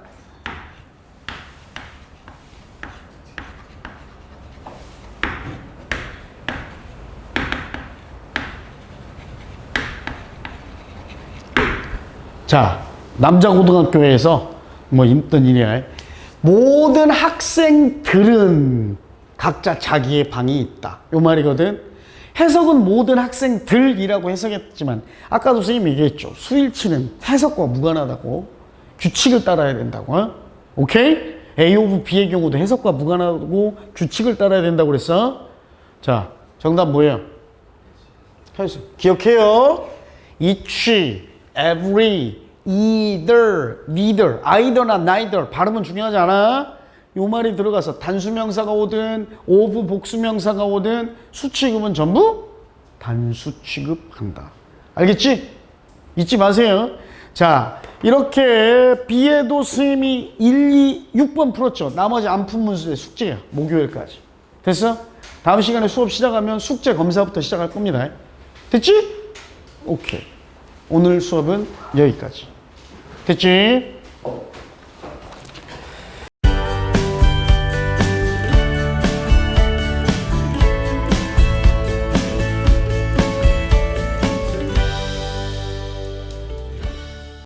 자, 남자 고등학교에서 뭐 있던 일이야. 모든 학생들은 각자 자기의 방이 있다. 요 말이거든. 해석은 모든 학생들이라고 해석했지만 아까도 선생님이 얘기했죠. 수일치는 해석과 무관하다고. 규칙을 따라야 된다고. 어? 오케이? A of B의 경우도 해석과 무관하고 규칙을 따라야 된다고 그랬어. 자, 정답 뭐예요? 기억해요. each, every, either, neither, either나 neither 발음은 중요하지 않아? 요 말이 들어가서 단수명사가 오든 of 복수명사가 오든 수취급은 전부 단수 취급한다. 알겠지? 잊지 마세요. 자, 이렇게 B에도 선생님이 1, 2, 6번 풀었죠. 나머지 안 푼 문제의 숙제야. 목요일까지. 됐어? 다음 시간에 수업 시작하면 숙제 검사부터 시작할 겁니다. 됐지? 오케이. 오늘 수업은 여기까지. 됐지?